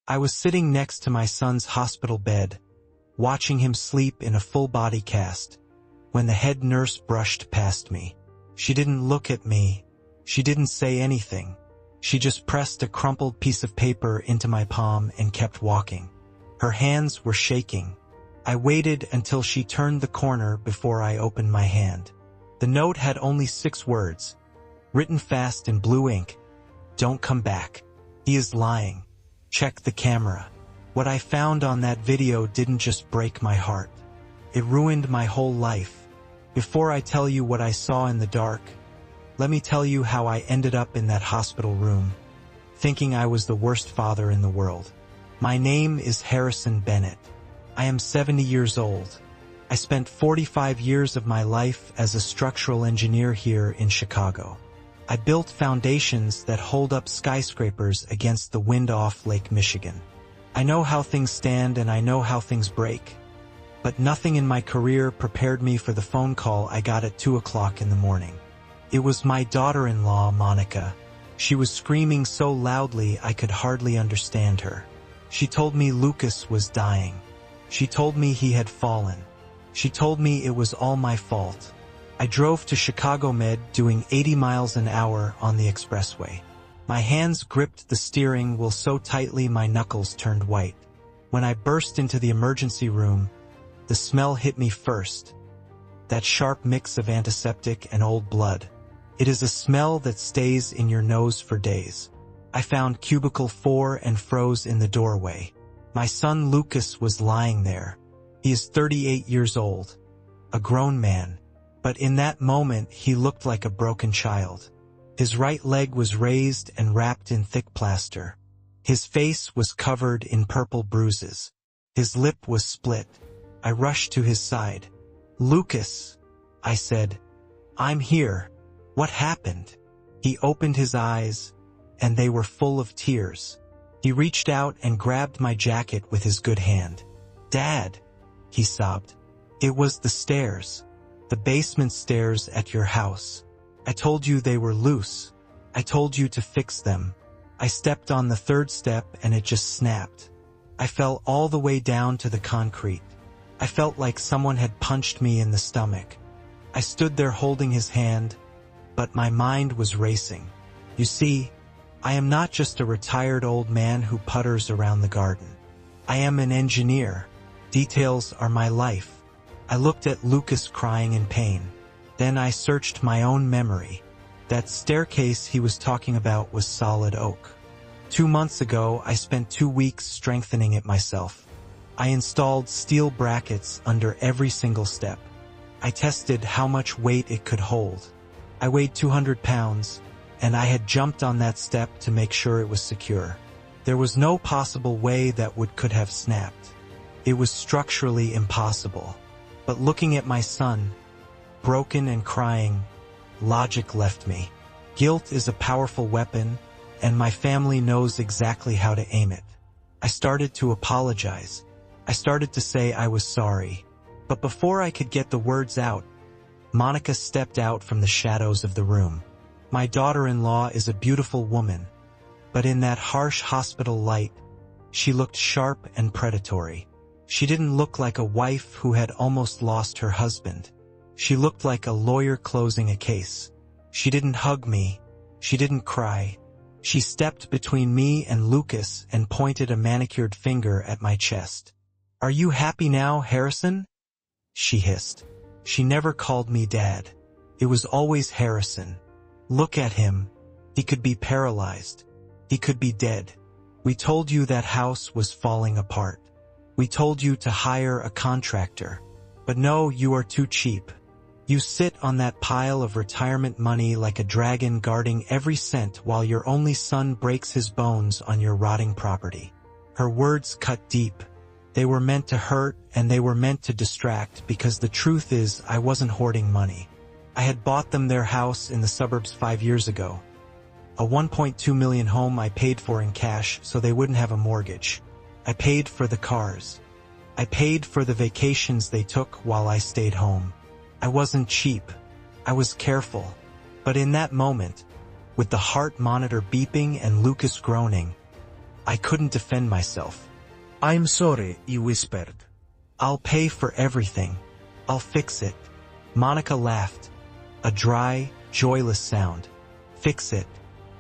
I was sitting next to my son's hospital bed, watching him sleep in a full-body cast, when the head nurse brushed past me. She didn't look at me. She didn't say anything. She just pressed a crumpled piece of paper into my palm and kept walking. Her hands were shaking. I waited until she turned the corner before I opened my hand. The note had only 6 words, written fast in blue ink. Don't come back. He is lying. Check the camera. What I found on that video didn't just break my heart. It ruined my whole life. Before I tell you what I saw in the dark, let me tell you how I ended up in that hospital room, thinking I was the worst father in the world. My name is Harrison Bennett. I am 70 years old. I spent 45 years of my life as a structural engineer here in Chicago. I built foundations that hold up skyscrapers against the wind off Lake Michigan. I know how things stand and I know how things break. But nothing in my career prepared me for the phone call I got at 2 o'clock in the morning. It was my daughter-in-law, Monica. She was screaming so loudly I could hardly understand her. She told me Lucas was dying. She told me he had fallen. She told me it was all my fault. I drove to Chicago Med doing 80 miles an hour on the expressway. My hands gripped the steering wheel so tightly my knuckles turned white. When I burst into the emergency room, the smell hit me first. That sharp mix of antiseptic and old blood. It is a smell that stays in your nose for days. I found cubicle 4 and froze in the doorway. My son Lucas was lying there. He is 38 years old, a grown man, but in that moment he looked like a broken child. His right leg was raised and wrapped in thick plaster. His face was covered in purple bruises. His lip was split. I rushed to his side. "Lucas," I said, "I'm here. What happened?" He opened his eyes, and they were full of tears. He reached out and grabbed my jacket with his good hand. "Dad," he sobbed. "It was the stairs. The basement stairs at your house. I told you they were loose. I told you to fix them. I stepped on the 3rd step and it just snapped. I fell all the way down to the concrete. I felt like someone had punched me in the stomach." I stood there holding his hand, but my mind was racing. You see, I am not just a retired old man who putters around the garden. I am an engineer. Details are my life. I looked at Lucas crying in pain. Then I searched my own memory. That staircase he was talking about was solid oak. 2 months ago, I spent 2 weeks strengthening it myself. I installed steel brackets under every single step. I tested how much weight it could hold. I weighed 200 pounds, and I had jumped on that step to make sure it was secure. There was no possible way that wood could have snapped. It was structurally impossible. But looking at my son, broken and crying, logic left me. Guilt is a powerful weapon, and my family knows exactly how to aim it. I started to apologize. I started to say I was sorry. But before I could get the words out, Monica stepped out from the shadows of the room. My daughter-in-law is a beautiful woman, but in that harsh hospital light, she looked sharp and predatory. She didn't look like a wife who had almost lost her husband. She looked like a lawyer closing a case. She didn't hug me. She didn't cry. She stepped between me and Lucas and pointed a manicured finger at my chest. "Are you happy now, Harrison?" she hissed. She never called me Dad. It was always Harrison. Look at him. He could be paralyzed. He could be dead. We told you that house was falling apart. We told you to hire a contractor. But no, you are too cheap. You sit on that pile of retirement money like a dragon guarding every cent while your only son breaks his bones on your rotting property. Her words cut deep. They were meant to hurt and they were meant to distract because the truth is I wasn't hoarding money. I had bought them their house in the suburbs 5 years ago. A $1.2 million home I paid for in cash so they wouldn't have a mortgage. I paid for the cars. I paid for the vacations they took while I stayed home. I wasn't cheap. I was careful. But in that moment, with the heart monitor beeping and Lucas groaning, I couldn't defend myself. I'm sorry, he whispered. I'll pay for everything. I'll fix it. Monica laughed. A dry, joyless sound. Fix it.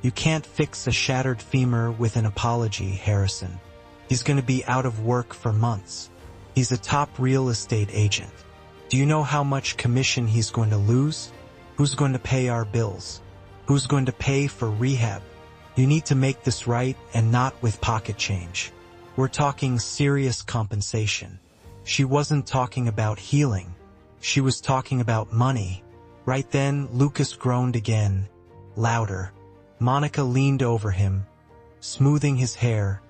You can't fix a shattered femur with an apology, Harrison. He's going to be out of work for months. He's a top real estate agent. Do you know how much commission he's going to lose? Who's going to pay our bills? Who's going to pay for rehab? You need to make this right, and not with pocket change. We're talking serious compensation. She wasn't talking about healing. She was talking about money. Right then, Lucas groaned again, louder. Monica leaned over him, smoothing his hair,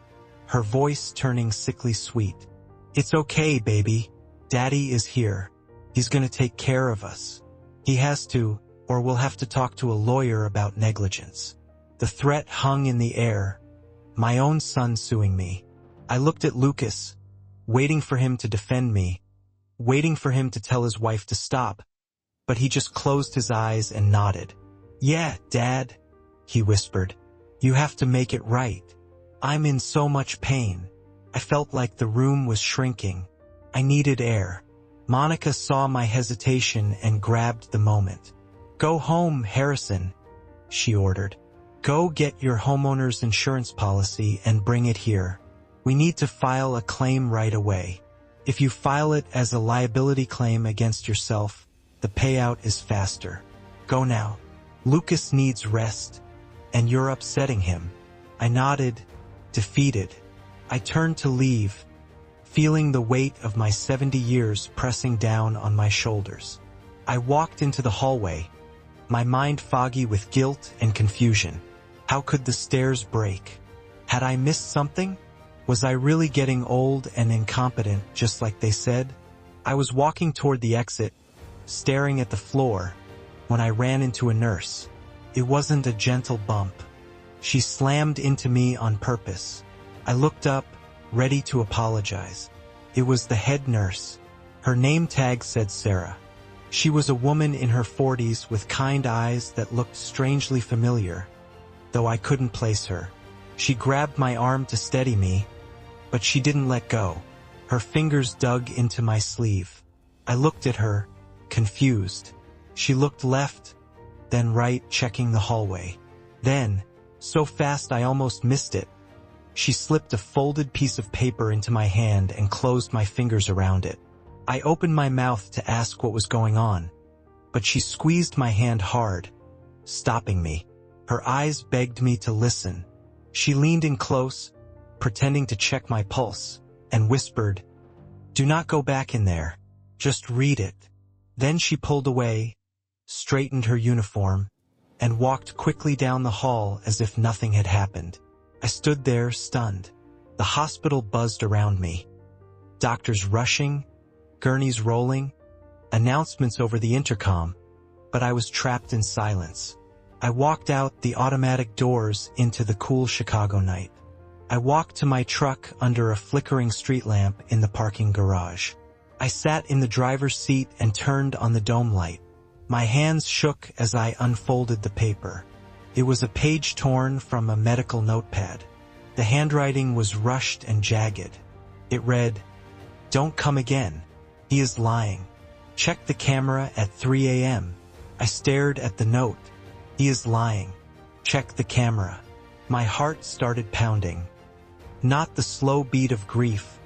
her voice turning sickly sweet. It's okay, baby. Daddy is here. He's gonna take care of us. He has to, or we'll have to talk to a lawyer about negligence. The threat hung in the air. My own son suing me. I looked at Lucas, waiting for him to defend me, waiting for him to tell his wife to stop, but he just closed his eyes and nodded. Yeah, Dad, he whispered. You have to make it right. I'm in so much pain. I felt like the room was shrinking. I needed air. Monica saw my hesitation and grabbed the moment. Go home, Harrison, she ordered. Go get your homeowner's insurance policy and bring it here. We need to file a claim right away. If you file it as a liability claim against yourself, the payout is faster. Go now. Lucas needs rest, and you're upsetting him. I nodded, defeated. I turned to leave, feeling the weight of my 70 years pressing down on my shoulders. I walked into the hallway, my mind foggy with guilt and confusion. How could the stairs break? Had I missed something? Was I really getting old and incompetent, just like they said? I was walking toward the exit, staring at the floor, when I ran into a nurse. It wasn't a gentle bump. She slammed into me on purpose. I looked up, ready to apologize. It was the head nurse. Her name tag said Sarah. She was a woman in her 40s with kind eyes that looked strangely familiar, though I couldn't place her. She grabbed my arm to steady me, but she didn't let go. Her fingers dug into my sleeve. I looked at her, confused. She looked left, then right, checking the hallway. Then, so fast I almost missed it, she slipped a folded piece of paper into my hand and closed my fingers around it. I opened my mouth to ask what was going on, but she squeezed my hand hard, stopping me. Her eyes begged me to listen. She leaned in close, pretending to check my pulse, and whispered, "Do not go back in there. Just read it." Then she pulled away, straightened her uniform, and walked quickly down the hall as if nothing had happened. I stood there, stunned. The hospital buzzed around me. Doctors rushing, gurneys rolling, announcements over the intercom, but I was trapped in silence. I walked out the automatic doors into the cool Chicago night. I walked to my truck under a flickering street lamp in the parking garage. I sat in the driver's seat and turned on the dome light. My hands shook as I unfolded the paper. It was a page torn from a medical notepad. The handwriting was rushed and jagged. It read, "Don't come again. He is lying. Check the camera at 3 a.m. I stared at the note. He is lying. Check the camera. My heart started pounding. Not the slow beat of grief,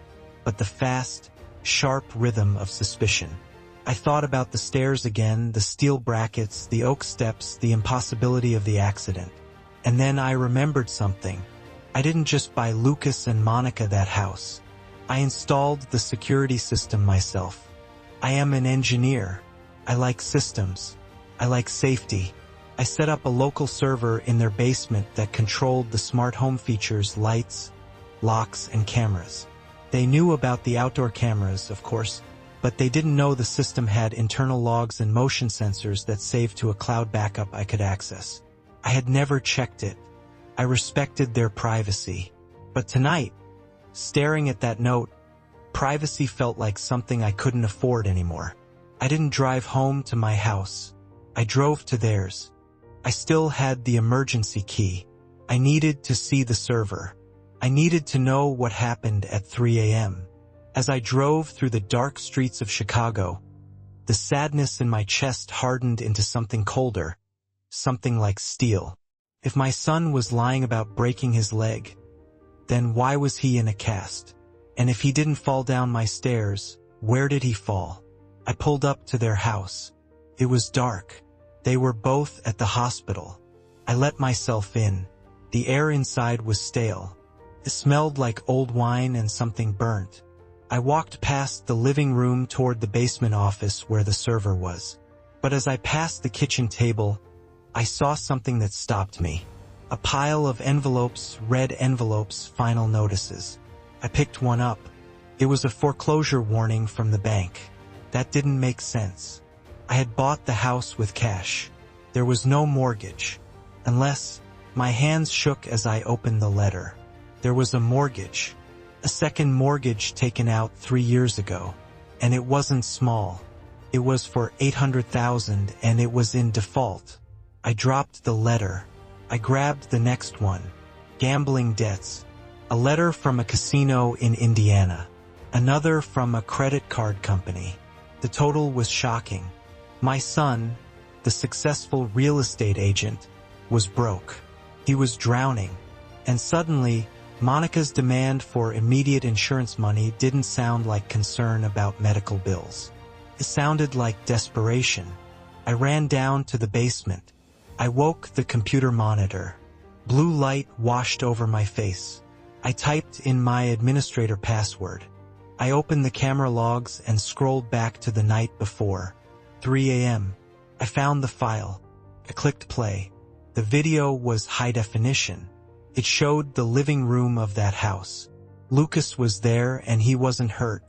but the fast, sharp rhythm of suspicion. I thought about the stairs again, the steel brackets, the oak steps, the impossibility of the accident. And then I remembered something. I didn't just buy Lucas and Monica that house. I installed the security system myself. I am an engineer. I like systems. I like safety. I set up a local server in their basement that controlled the smart home features, lights, locks, and cameras. They knew about the outdoor cameras, of course, but they didn't know the system had internal logs and motion sensors that saved to a cloud backup I could access. I had never checked it. I respected their privacy. But tonight, staring at that note, privacy felt like something I couldn't afford anymore. I didn't drive home to my house. I drove to theirs. I still had the emergency key. I needed to see the server. I needed to know what happened at 3 a.m. As I drove through the dark streets of Chicago, the sadness in my chest hardened into something colder, something like steel. If my son was lying about breaking his leg, then why was he in a cast? And if he didn't fall down my stairs, where did he fall? I pulled up to their house. It was dark. They were both at the hospital. I let myself in. The air inside was stale. It smelled like old wine and something burnt. I walked past the living room toward the basement office where the server was. But as I passed the kitchen table, I saw something that stopped me. A pile of envelopes, red envelopes, final notices. I picked one up. It was a foreclosure warning from the bank. That didn't make sense. I had bought the house with cash. There was no mortgage. Unless, my hands shook as I opened the letter. There was a mortgage. A second mortgage taken out 3 years ago. And it wasn't small. It was for $800,000 and it was in default. I dropped the letter. I grabbed the next one. Gambling debts. A letter from a casino in Indiana. Another from a credit card company. The total was shocking. My son, the successful real estate agent, was broke. He was drowning. And suddenly, Monica's demand for immediate insurance money didn't sound like concern about medical bills. It sounded like desperation. I ran down to the basement. I woke the computer monitor. Blue light washed over my face. I typed in my administrator password. I opened the camera logs and scrolled back to the night before. 3 a.m. I found the file. I clicked play. The video was high definition. It showed the living room of that house. Lucas was there and he wasn't hurt.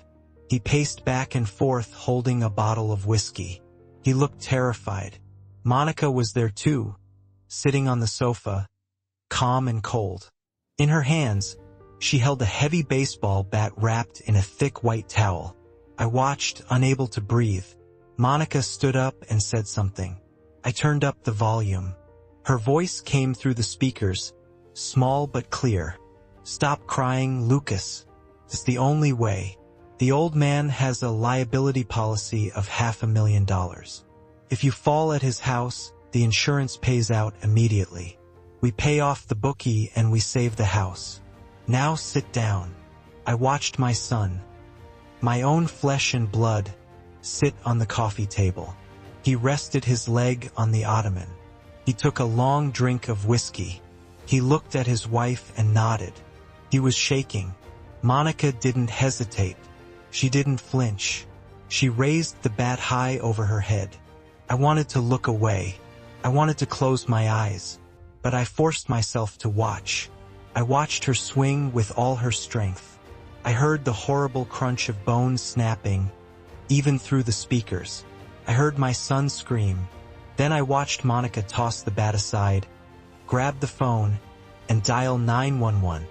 He paced back and forth holding a bottle of whiskey. He looked terrified. Monica was there too, sitting on the sofa, calm and cold. In her hands, she held a heavy baseball bat wrapped in a thick white towel. I watched, unable to breathe. Monica stood up and said something. I turned up the volume. Her voice came through the speakers, small but clear. Stop crying, Lucas. It's the only way. The old man has a liability policy of $500,000. If you fall at his house, the insurance pays out immediately. We pay off the bookie and we save the house. Now sit down. I watched my son, my own flesh and blood, sit on the coffee table. He rested his leg on the ottoman. He took a long drink of whiskey. He looked at his wife and nodded. He was shaking. Monica didn't hesitate. She didn't flinch. She raised the bat high over her head. I wanted to look away. I wanted to close my eyes. But I forced myself to watch. I watched her swing with all her strength. I heard the horrible crunch of bones snapping, even through the speakers. I heard my son scream. Then I watched Monica toss the bat aside, grab the phone, and dial 911.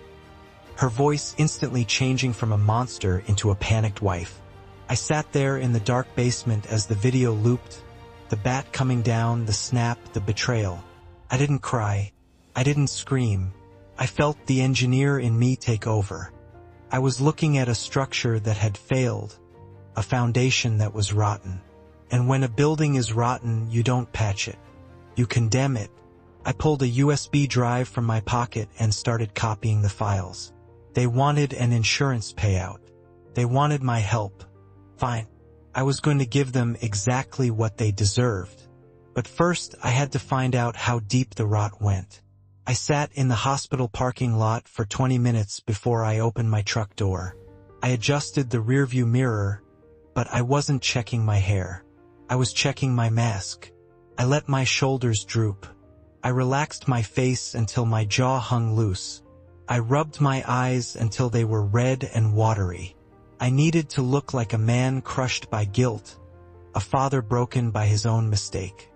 Her voice instantly changing from a monster into a panicked wife. I sat there in the dark basement as the video looped, the bat coming down, the snap, the betrayal. I didn't cry. I didn't scream. I felt the engineer in me take over. I was looking at a structure that had failed, a foundation that was rotten. And when a building is rotten, you don't patch it. You condemn it. I pulled a USB drive from my pocket and started copying the files. They wanted an insurance payout. They wanted my help. Fine. I was going to give them exactly what they deserved. But first, I had to find out how deep the rot went. I sat in the hospital parking lot for 20 minutes before I opened my truck door. I adjusted the rearview mirror, but I wasn't checking my hair. I was checking my mask. I let my shoulders droop. I relaxed my face until my jaw hung loose. I rubbed my eyes until they were red and watery. I needed to look like a man crushed by guilt, a father broken by his own mistake.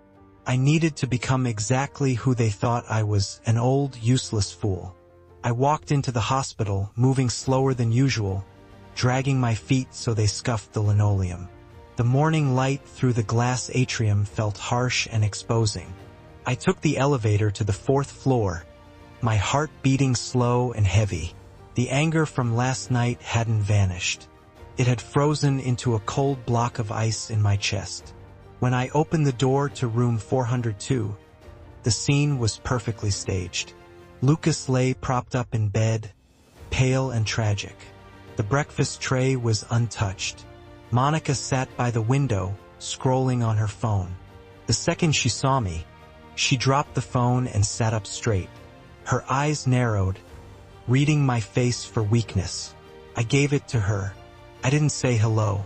I needed to become exactly who they thought I was, an old, useless fool. I walked into the hospital, moving slower than usual, dragging my feet so they scuffed the linoleum. The morning light through the glass atrium felt harsh and exposing. I took the elevator to the 4th floor, my heart beating slow and heavy. The anger from last night hadn't vanished. It had frozen into a cold block of ice in my chest. When I opened the door to room 402, the scene was perfectly staged. Lucas lay propped up in bed, pale and tragic. The breakfast tray was untouched. Monica sat by the window, scrolling on her phone. The second she saw me, she dropped the phone and sat up straight. Her eyes narrowed, reading my face for weakness. I gave it to her. I didn't say hello.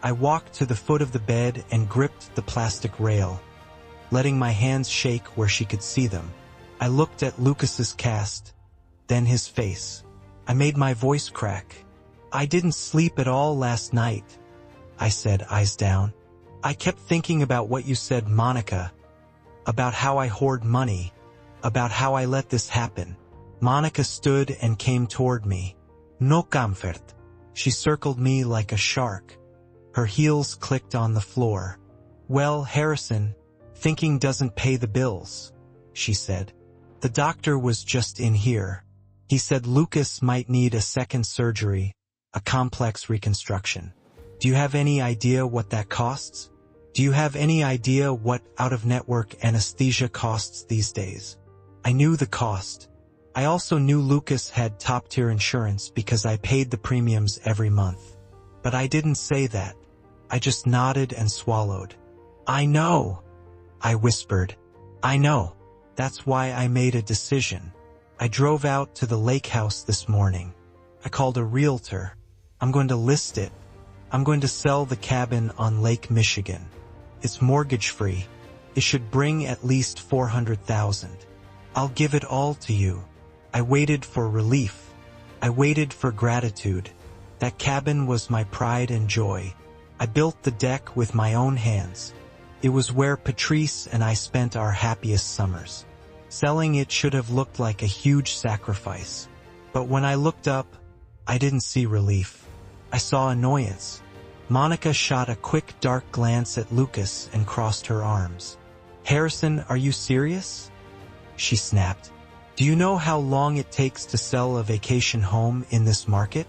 I walked to the foot of the bed and gripped the plastic rail, letting my hands shake where she could see them. I looked at Lucas's cast, then his face. I made my voice crack. "I didn't sleep at all last night," I said, eyes down. "I kept thinking about what you said, Monica, about how I hoard money, about how I let this happen." Monica stood and came toward me. "No comfort." She circled me like a shark. Her heels clicked on the floor. "Well, Harrison, thinking doesn't pay the bills," she said. "The doctor was just in here. He said Lucas might need a second surgery, a complex reconstruction. Do you have any idea what that costs? Do you have any idea what out-of-network anesthesia costs these days?" I knew the cost. I also knew Lucas had top-tier insurance because I paid the premiums every month. But I didn't say that. I just nodded and swallowed. "I know," I whispered. "I know. That's why I made a decision. I drove out to the lake house this morning. I called a realtor. I'm going to list it. I'm going to sell the cabin on Lake Michigan. It's mortgage-free. It should bring at least $400,000. I'll give it all to you." I waited for relief. I waited for gratitude. That cabin was my pride and joy. I built the deck with my own hands. It was where Patrice and I spent our happiest summers. Selling it should have looked like a huge sacrifice. But when I looked up, I didn't see relief. I saw annoyance. Monica shot a quick dark glance at Lucas and crossed her arms. "Harrison, are you serious?" she snapped. "Do you know how long it takes to sell a vacation home in this market?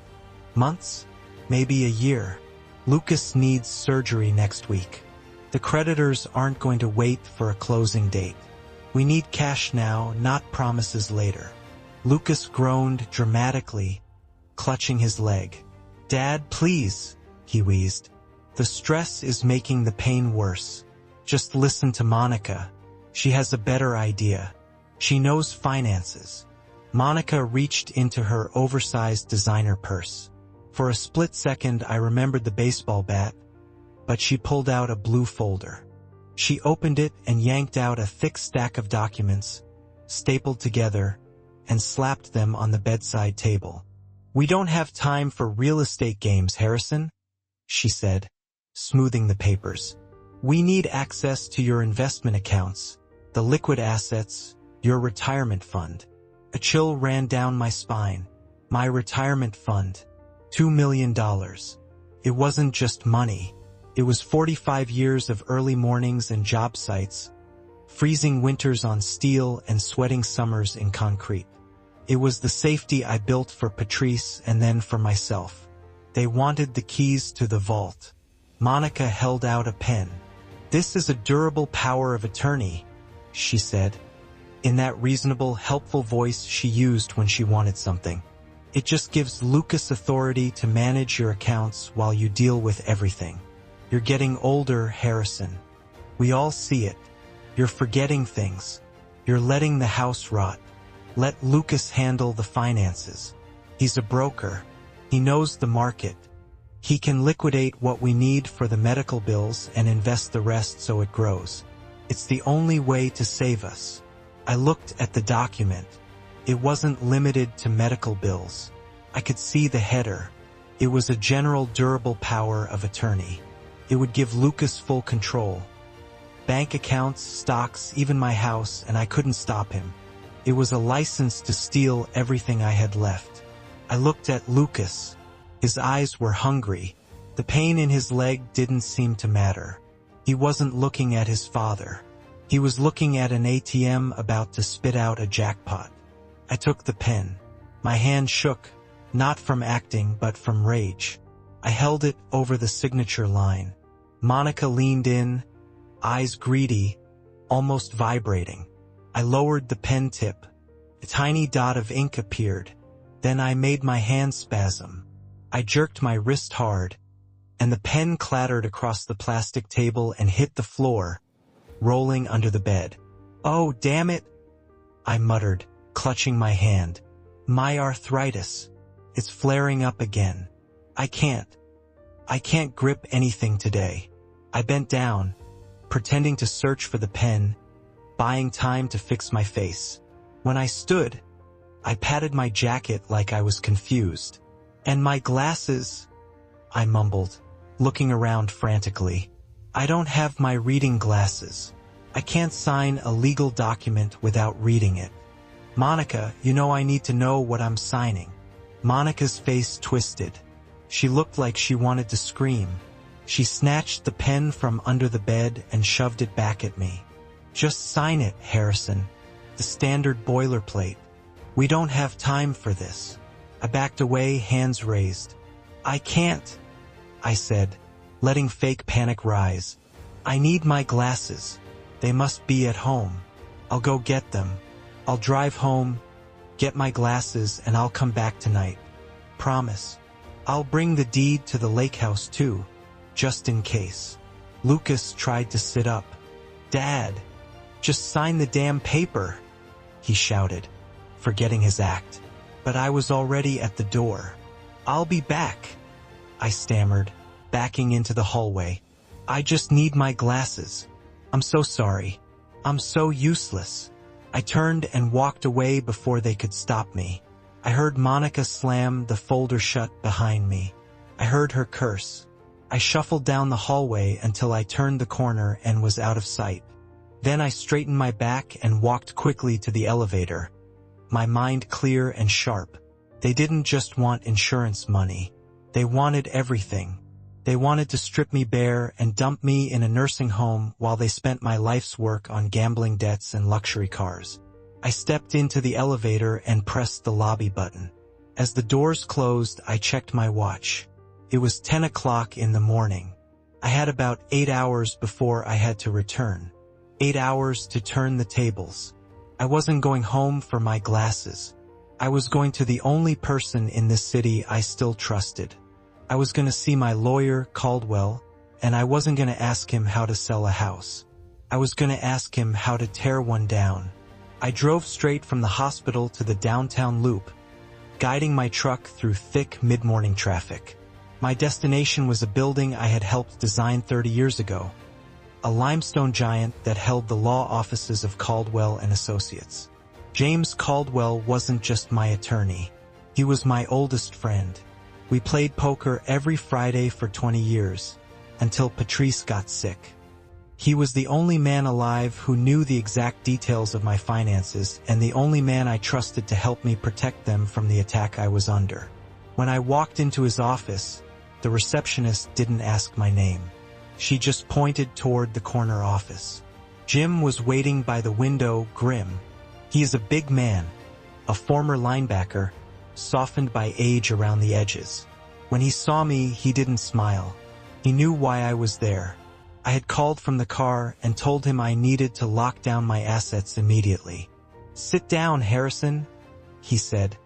Months? Maybe a year. Lucas needs surgery next week. The creditors aren't going to wait for a closing date. We need cash now, not promises later." Lucas groaned dramatically, clutching his leg. "Dad, please," he wheezed. "The stress is making the pain worse. Just listen to Monica. She has a better idea. She knows finances." Monica reached into her oversized designer purse. For a split second I remembered the baseball bat, but she pulled out a blue folder. She opened it and yanked out a thick stack of documents, stapled together, and slapped them on the bedside table. "We don't have time for real estate games, Harrison," she said, smoothing the papers. "We need access to your investment accounts, the liquid assets, your retirement fund." A chill ran down my spine. My retirement fund. $2 million. It wasn't just money. It was 45 years of early mornings and job sites, freezing winters on steel and sweating summers in concrete. It was the safety I built for Patrice and then for myself. They wanted the keys to the vault. Monica held out a pen. "This is a durable power of attorney," she said, in that reasonable, helpful voice she used when she wanted something. "It just gives Lucas authority to manage your accounts while you deal with everything. You're getting older, Harrison. We all see it. You're forgetting things. You're letting the house rot. Let Lucas handle the finances. He's a broker. He knows the market. He can liquidate what we need for the medical bills and invest the rest so it grows. It's the only way to save us." I looked at the document. It wasn't limited to medical bills. I could see the header. It was a general durable power of attorney. It would give Lucas full control. Bank accounts, stocks, even my house, and I couldn't stop him. It was a license to steal everything I had left. I looked at Lucas. His eyes were hungry. The pain in his leg didn't seem to matter. He wasn't looking at his father. He was looking at an ATM about to spit out a jackpot. I took the pen. My hand shook, Not from acting, but from rage. I held it over the signature line. Monica leaned in, eyes greedy, almost vibrating. I lowered the pen tip. A tiny dot of ink appeared. Then I made my hand spasm. I jerked my wrist hard, and the pen clattered across the plastic table and hit the floor, rolling under the bed. "Oh, damn it," I muttered, clutching my hand. "My arthritis. It's flaring up again. I can't grip anything today." I bent down, pretending to search for the pen, buying time to fix my face. When I stood, I patted my jacket like I was confused. "And my glasses," I mumbled, looking around frantically. "I don't have my reading glasses. I can't sign a legal document without reading it. Monica, you know I need to know what I'm signing." Monica's face twisted. She looked like she wanted to scream. She snatched the pen from under the bed and shoved it back at me. "Just sign it, Harrison. The standard boilerplate. We don't have time for this." I backed away, hands raised. "I can't," I said, letting fake panic rise. "I need my glasses. They must be at home. I'll go get them. I'll drive home, get my glasses, and I'll come back tonight. Promise. I'll bring the deed to the lake house too, just in case." Lucas tried to sit up. "Dad, just sign the damn paper," he shouted, forgetting his act. But I was already at the door. "I'll be back," I stammered, backing into the hallway. "I just need my glasses. I'm so sorry. I'm so useless." I turned and walked away before they could stop me. I heard Monica slam the folder shut behind me. I heard her curse. I shuffled down the hallway until I turned the corner and was out of sight. Then I straightened my back and walked quickly to the elevator, my mind clear and sharp. They didn't just want insurance money. They wanted everything. They wanted to strip me bare and dump me in a nursing home while they spent my life's work on gambling debts and luxury cars. I stepped into the elevator and pressed the lobby button. As the doors closed, I checked my watch. It was 10 o'clock in the morning. I had about 8 hours before I had to return. 8 hours to turn the tables. I wasn't going home for my glasses. I was going to the only person in this city I still trusted. I was going to see my lawyer, Caldwell, and I wasn't going to ask him how to sell a house. I was going to ask him how to tear one down. I drove straight from the hospital to the downtown loop, guiding my truck through thick mid-morning traffic. My destination was a building I had helped design 30 years ago, a limestone giant that held the law offices of Caldwell and Associates. James Caldwell wasn't just my attorney. He was my oldest friend. We played poker every Friday for 20 years, until Patrice got sick. He was the only man alive who knew the exact details of my finances and the only man I trusted to help me protect them from the attack I was under. When I walked into his office, the receptionist didn't ask my name. She just pointed toward the corner office. Jim was waiting by the window, grim. He is a big man, a former linebacker, softened by age around the edges. When he saw me, he didn't smile. He knew why I was there. I had called from the car and told him I needed to lock down my assets immediately. "Sit down, Harrison," he said,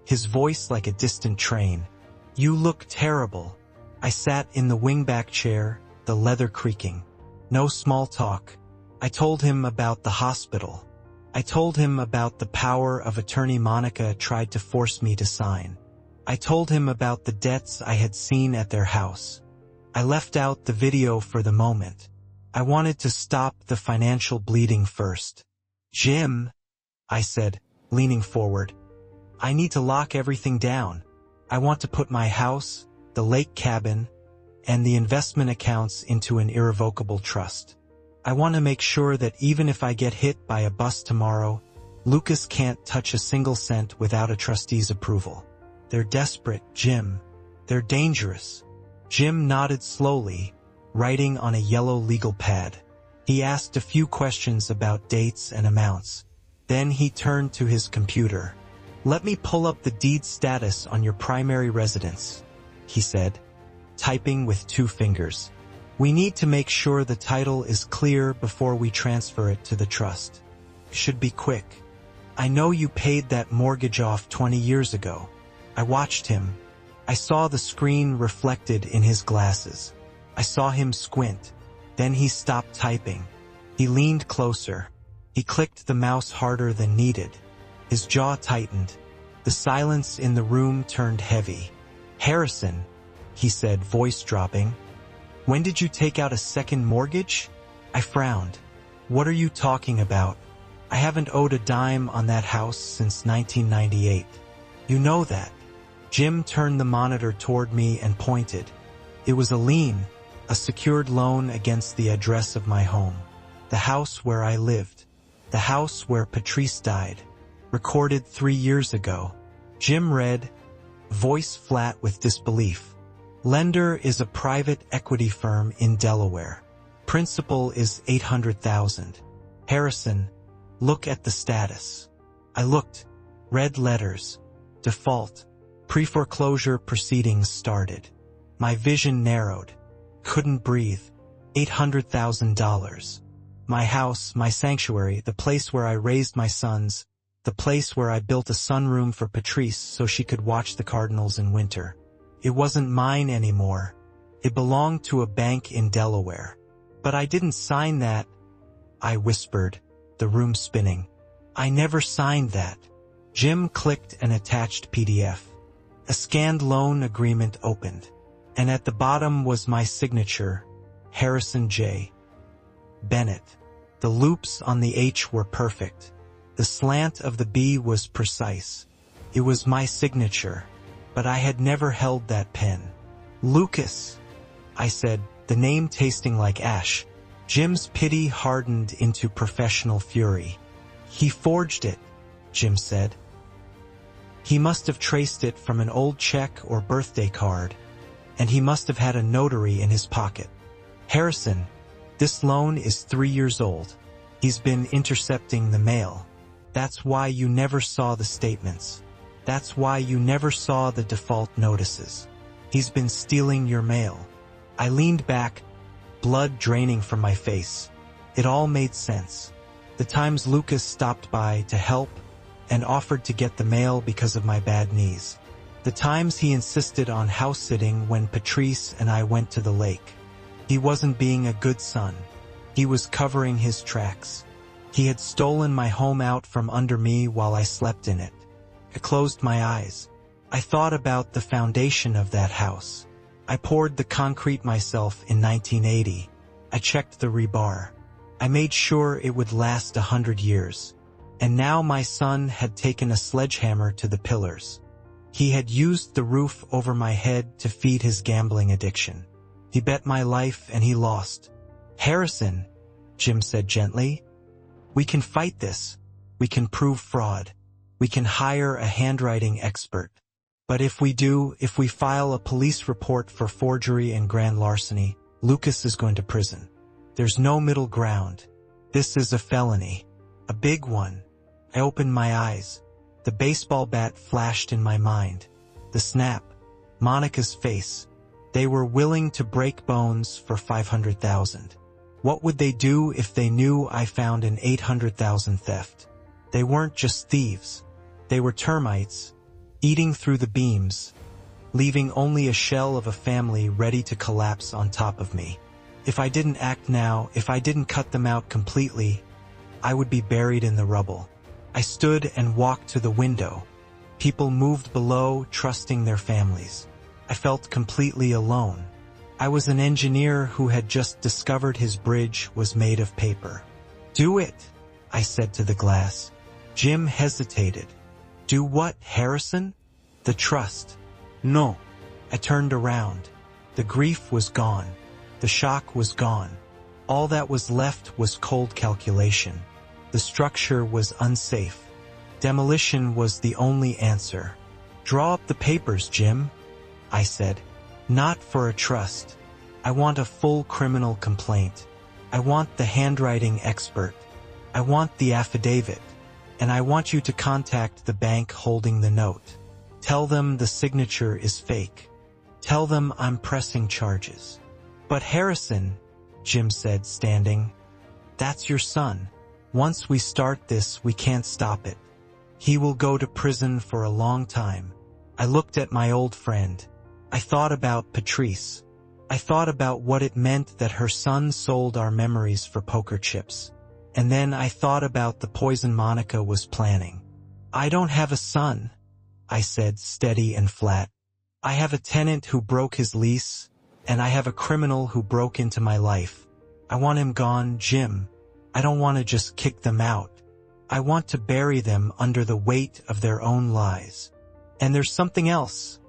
his voice like a distant train. "You look terrible." I sat in the wingback chair, the leather creaking. No small talk. I told him about the hospital. I told him about the power of attorney Monica tried to force me to sign. I told him about the debts I had seen at their house. I left out the video for the moment. I wanted to stop the financial bleeding first. "Jim," I said, leaning forward, "I need to lock everything down. I want to put my house, the lake cabin, and the investment accounts into an irrevocable trust. I want to make sure that even if I get hit by a bus tomorrow, Lucas can't touch a single cent without a trustee's approval. They're desperate, Jim. They're dangerous." Jim nodded slowly, writing on a yellow legal pad. He asked a few questions about dates and amounts. Then he turned to his computer. Let me pull up the deed status on your primary residence, he said, typing with 2 fingers. We need to make sure the title is clear before we transfer it to the trust. Should be quick. I know you paid that mortgage off 20 years ago. I watched him. I saw the screen reflected in his glasses. I saw him squint. Then he stopped typing. He leaned closer. He clicked the mouse harder than needed. His jaw tightened. The silence in the room turned heavy. Harrison, he said, voice dropping. When did you take out a second mortgage? I frowned. What are you talking about? I haven't owed a dime on that house since 1998. You know that. Jim turned the monitor toward me and pointed. It was a lien, a secured loan against the address of my home. The house where I lived. The house where Patrice died. Recorded 3 years ago. Jim read, voice flat with disbelief. Lender is a private equity firm in Delaware. Principal is $800,000. Harrison, look at the status. I looked. Red letters. Default. Pre-foreclosure proceedings started. My vision narrowed. Couldn't breathe. $800,000. My house, my sanctuary, the place where I raised my sons, the place where I built a sunroom for Patrice so she could watch the Cardinals in winter. It wasn't mine anymore. It belonged to a bank in Delaware. But I didn't sign that. I whispered, the room spinning. I never signed that. Jim clicked an attached PDF. A scanned loan agreement opened. And at the bottom was my signature, Harrison J. Bennett. The loops on the H were perfect. The slant of the B was precise. It was my signature, but I had never held that pen. Lucas, I said, the name tasting like ash. Jim's pity hardened into professional fury. He forged it, Jim said. He must have traced it from an old check or birthday card, and he must have had a notary in his pocket. Harrison, this loan is 3 years old. He's been intercepting the mail. That's why you never saw the statements. That's why you never saw the default notices. He's been stealing your mail. I leaned back, blood draining from my face. It all made sense. The times Lucas stopped by to help and offered to get the mail because of my bad knees. The times he insisted on house-sitting when Patrice and I went to the lake. He wasn't being a good son. He was covering his tracks. He had stolen my home out from under me while I slept in it. I closed my eyes. I thought about the foundation of that house. I poured the concrete myself in 1980. I checked the rebar. I made sure it would last 100 years. And now my son had taken a sledgehammer to the pillars. He had used the roof over my head to feed his gambling addiction. He bet my life and he lost. Harrison, Jim said gently, we can fight this. We can prove fraud. We can hire a handwriting expert. But if we file a police report for forgery and grand larceny, Lucas is going to prison. There's no middle ground. This is a felony. A big one. I opened my eyes. The baseball bat flashed in my mind. The snap. Monica's face. They were willing to break bones for $500,000. What would they do if they knew I found an $800,000 theft? They weren't just thieves. They were termites, eating through the beams, leaving only a shell of a family ready to collapse on top of me. If I didn't act now, if I didn't cut them out completely, I would be buried in the rubble. I stood and walked to the window. People moved below, trusting their families. I felt completely alone. I was an engineer who had just discovered his bridge was made of paper. Do it, I said to the glass. Jim hesitated. Do what, Harrison? The trust. No. I turned around. The grief was gone. The shock was gone. All that was left was cold calculation. The structure was unsafe. Demolition was the only answer. Draw up the papers, Jim, I said. Not for a trust. I want a full criminal complaint. I want the handwriting expert. I want the affidavit. and I want you to contact the bank holding the note. Tell them the signature is fake. Tell them I'm pressing charges." "But Harrison," Jim said, standing, "that's your son. Once we start this, we can't stop it. He will go to prison for a long time." I looked at my old friend. I thought about Patrice. I thought about what it meant that her son sold our memories for poker chips. And then I thought about the poison Monica was planning. "I don't have a son," I said, steady and flat. "I have a tenant who broke his lease, and I have a criminal who broke into my life. I want him gone, Jim. I don't want to just kick them out. I want to bury them under the weight of their own lies. And there's something else,"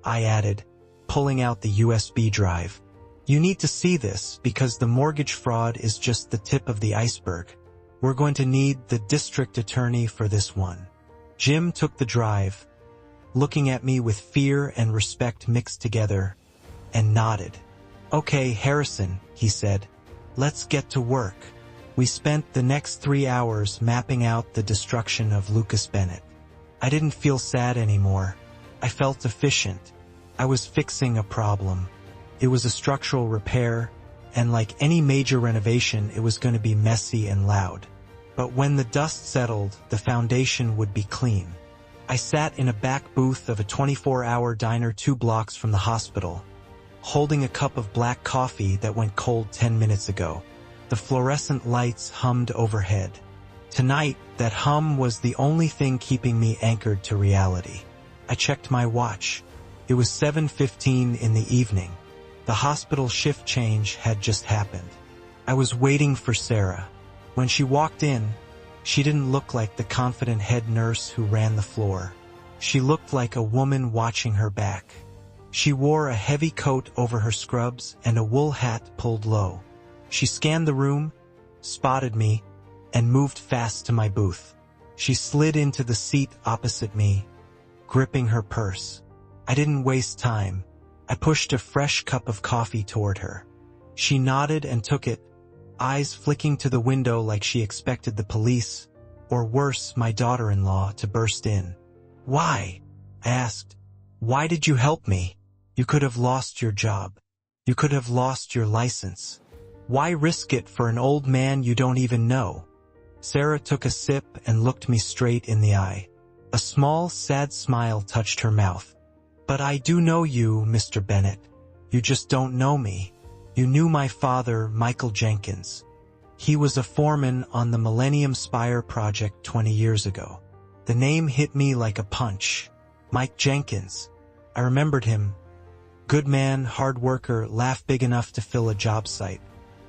I added, pulling out the USB drive. "You need to see this because the mortgage fraud is just the tip of the iceberg. We're going to need the district attorney for this one." Jim took the drive, looking at me with fear and respect mixed together, and nodded. "Okay, Harrison," he said, "let's get to work." We spent the next 3 hours mapping out the destruction of Lucas Bennett. I didn't feel sad anymore. I felt efficient. I was fixing a problem. It was a structural repair, and like any major renovation, it was going to be messy and loud. But when the dust settled, the foundation would be clean. I sat in a back booth of a 24-hour diner 2 blocks from the hospital, holding a cup of black coffee that went cold 10 minutes ago. The fluorescent lights hummed overhead. Tonight, that hum was the only thing keeping me anchored to reality. I checked my watch. It was 7:15 in the evening. The hospital shift change had just happened. I was waiting for Sarah. When she walked in, she didn't look like the confident head nurse who ran the floor. She looked like a woman watching her back. She wore a heavy coat over her scrubs and a wool hat pulled low. She scanned the room, spotted me, and moved fast to my booth. She slid into the seat opposite me, gripping her purse. I didn't waste time. I pushed a fresh cup of coffee toward her. She nodded and took it, eyes flicking to the window like she expected the police, or worse, my daughter-in-law, to burst in. "Why?" I asked. "Why did you help me? You could have lost your job. You could have lost your license. Why risk it for an old man you don't even know?" Sarah took a sip and looked me straight in the eye. A small, sad smile touched her mouth. "But I do know you, Mr. Bennett. You just don't know me. You knew my father, Michael Jenkins. He was a foreman on the Millennium Spire project 20 years ago." The name hit me like a punch. Mike Jenkins. I remembered him. Good man, hard worker, laugh big enough to fill a job site.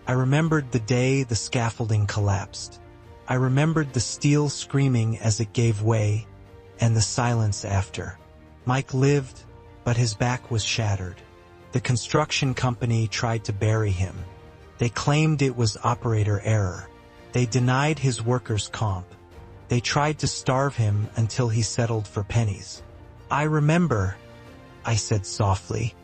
I remembered the day the scaffolding collapsed. I remembered the steel screaming as it gave way, and the silence after. Mike lived, but his back was shattered. The construction company tried to bury him. They claimed it was operator error. They denied his workers' comp. They tried to starve him until he settled for pennies. "I remember," I said softly.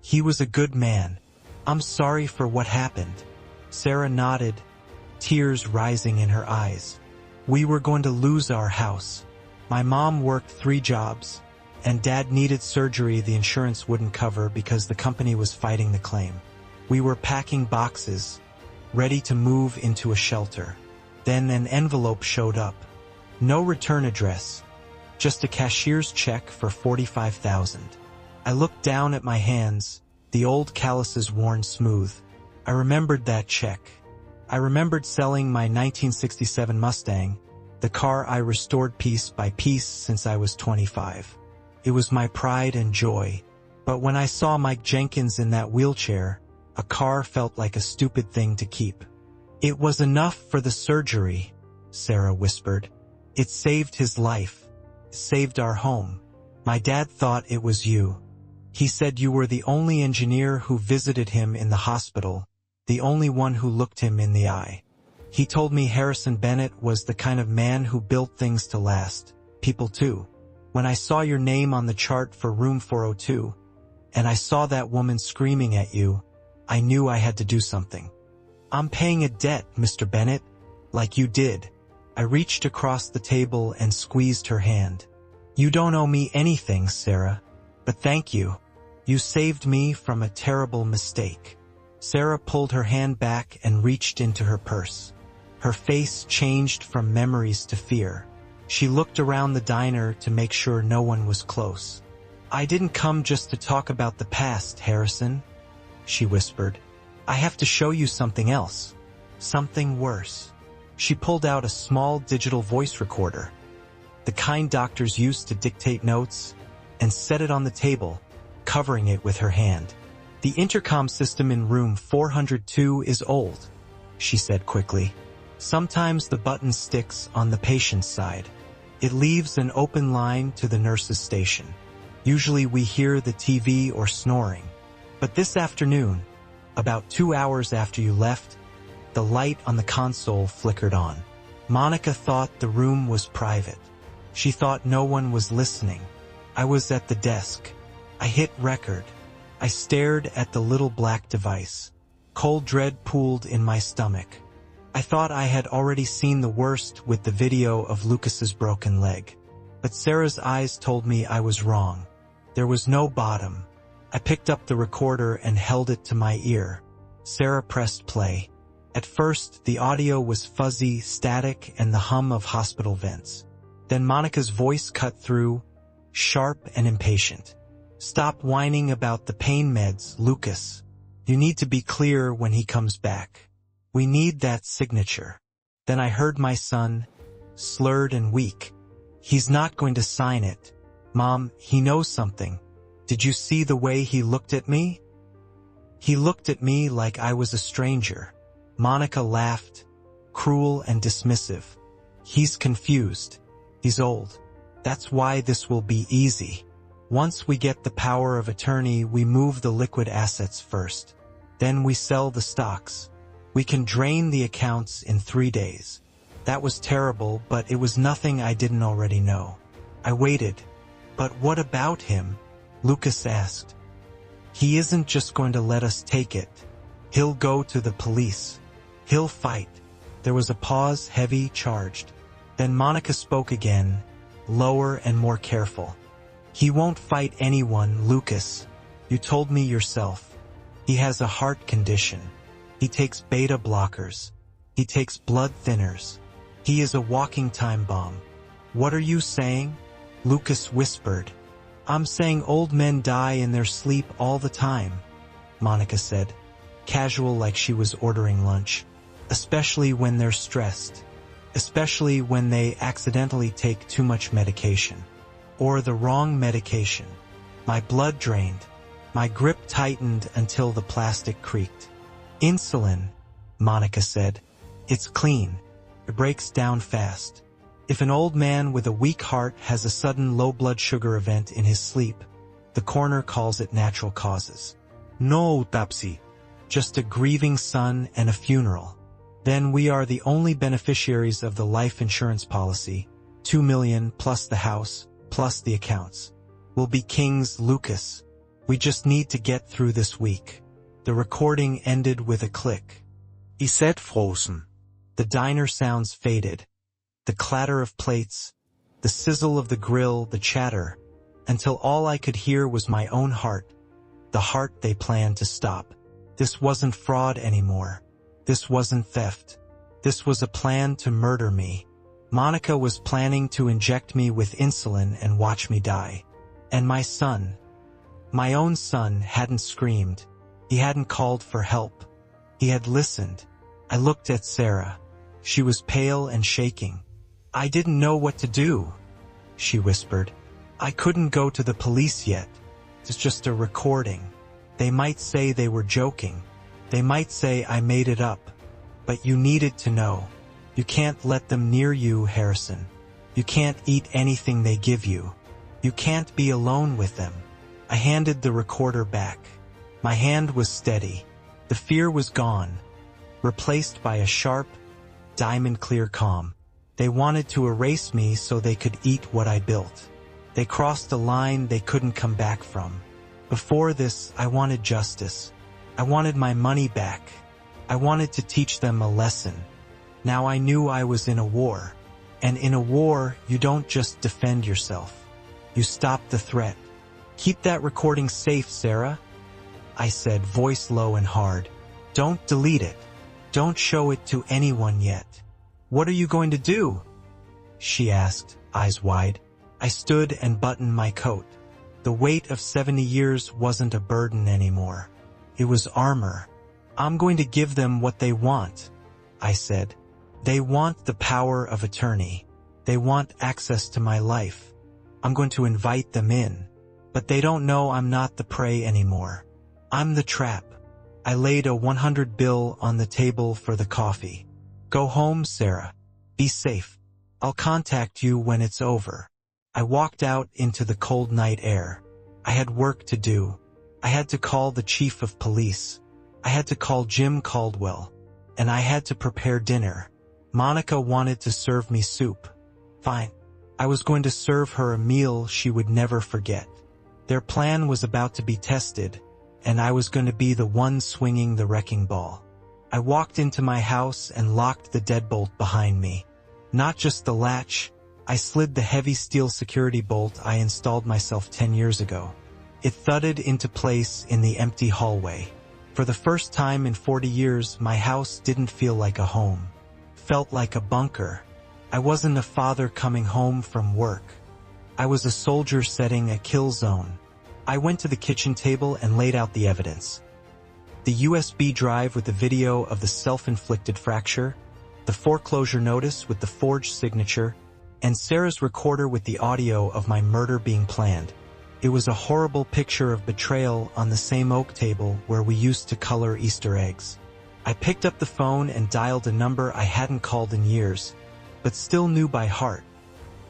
"He was a good man. I'm sorry for what happened." Sarah nodded, tears rising in her eyes. "We were going to lose our house. My mom worked 3 jobs, and Dad needed surgery the insurance wouldn't cover because the company was fighting the claim. We were packing boxes, ready to move into a shelter. Then an envelope showed up. No return address, just a cashier's check for $45,000. I looked down at my hands, the old calluses worn smooth. I remembered that check. I remembered selling my 1967 Mustang, the car I restored piece by piece since I was 25. It was my pride and joy. But when I saw Mike Jenkins in that wheelchair, a car felt like a stupid thing to keep. "It was enough for the surgery," Sarah whispered. "It saved his life. It saved our home. My dad thought it was you. He said you were the only engineer who visited him in the hospital, the only one who looked him in the eye. He told me Harrison Bennett was the kind of man who built things to last, people too. When I saw your name on the chart for room 402, and I saw that woman screaming at you, I knew I had to do something. I'm paying a debt, Mr. Bennett, like you did." I reached across the table and squeezed her hand. "You don't owe me anything, Sarah, but thank you. You saved me from a terrible mistake." Sarah pulled her hand back and reached into her purse. Her face changed from memories to fear. She looked around the diner to make sure no one was close. "I didn't come just to talk about the past, Harrison," she whispered. "I have to show you something else. Something worse." She pulled out a small digital voice recorder, the kind doctors used to dictate notes, and set it on the table, covering it with her hand. "The intercom system in room 402 is old," she said quickly. "Sometimes the button sticks on the patient's side. It leaves an open line to the nurse's station. Usually we hear the TV or snoring. But this afternoon, about 2 hours after you left, the light on the console flickered on. Monica thought the room was private. She thought no one was listening. I was at the desk. I hit record. I stared at the little black device. Cold dread pooled in my stomach. I thought I had already seen the worst with the video of Lucas's broken leg. But Sarah's eyes told me I was wrong. There was no bottom. I picked up the recorder and held it to my ear. Sarah pressed play. At first, the audio was fuzzy, static, and the hum of hospital vents. Then Monica's voice cut through, sharp and impatient. "Stop whining about the pain meds, Lucas. You need to be clear when he comes back. We need that signature." Then I heard my son, slurred and weak. "He's not going to sign it. Mom, he knows something. Did you see the way he looked at me?" "He looked at me like I was a stranger." Monica laughed, cruel and dismissive. "He's confused. He's old. That's why this will be easy. Once we get the power of attorney, we move the liquid assets first. Then we sell the stocks. We can drain the accounts in 3 days." That was terrible, but it was nothing I didn't already know. I waited. "But what about him?" Lucas asked. "He isn't just going to let us take it. He'll go to the police. He'll fight." There was a pause, heavy, charged. Then Monica spoke again, lower and more careful. "He won't fight anyone, Lucas. You told me yourself. He has a heart condition. He takes beta blockers. He takes blood thinners. He is a walking time bomb." "What are you saying?" Lucas whispered. "I'm saying old men die in their sleep all the time," Monica said, casual like she was ordering lunch. "Especially when they're stressed. Especially when they accidentally take too much medication. Or the wrong medication." My blood drained. My grip tightened until the plastic creaked. "Insulin," Monica said. "It's clean. It breaks down fast. If an old man with a weak heart has a sudden low blood sugar event in his sleep, the coroner calls it natural causes. No autopsy. Just a grieving son and a funeral. Then we are the only beneficiaries of the life insurance policy, 2 million plus the house, plus the accounts. We'll be kings, Lucas. We just need to get through this week." The recording ended with a click. He said frozen. The diner sounds faded. The clatter of plates, the sizzle of the grill, the chatter, until all I could hear was my own heart, the heart they planned to stop. This wasn't fraud anymore. This wasn't theft. This was a plan to murder me. Monica was planning to inject me with insulin and watch me die. And my son, my own son, hadn't screamed. He hadn't called for help. He had listened. I looked at Sarah. She was pale and shaking. "I didn't know what to do," she whispered. "I couldn't go to the police yet. It's just a recording. They might say they were joking. They might say I made it up. But you needed to know. You can't let them near you, Harrison. You can't eat anything they give you. You can't be alone with them." I handed the recorder back. My hand was steady. The fear was gone, replaced by a sharp, diamond-clear calm. They wanted to erase me so they could eat what I built. They crossed a line they couldn't come back from. Before this, I wanted justice. I wanted my money back. I wanted to teach them a lesson. Now I knew I was in a war. And in a war, you don't just defend yourself. You stop the threat. Keep that recording safe, Sarah, I said, voice low and hard. Don't delete it. Don't show it to anyone yet. What are you going to do? She asked, eyes wide. I stood and buttoned my coat. The weight of 70 years wasn't a burden anymore. It was armor. I'm going to give them what they want, I said. They want the power of attorney. They want access to my life. I'm going to invite them in. But they don't know I'm not the prey anymore. I'm the trap. I laid a 100 bill on the table for the coffee. Go home, Sarah. Be safe. I'll contact you when it's over. I walked out into the cold night air. I had work to do. I had to call the chief of police. I had to call Jim Caldwell. And I had to prepare dinner. Monica wanted to serve me soup. Fine. I was going to serve her a meal she would never forget. Their plan was about to be tested, and I was going to be the one swinging the wrecking ball. I walked into my house and locked the deadbolt behind me. Not just the latch, I slid the heavy steel security bolt I installed myself 10 years ago. It thudded into place in the empty hallway. For the first time in 40 years, my house didn't feel like a home. Felt like a bunker. I wasn't a father coming home from work. I was a soldier setting a kill zone. I went to the kitchen table and laid out the evidence. The USB drive with the video of the self-inflicted fracture, the foreclosure notice with the forged signature, and Sarah's recorder with the audio of my murder being planned. It was a horrible picture of betrayal on the same oak table where we used to color Easter eggs. I picked up the phone and dialed a number I hadn't called in years, but still knew by heart.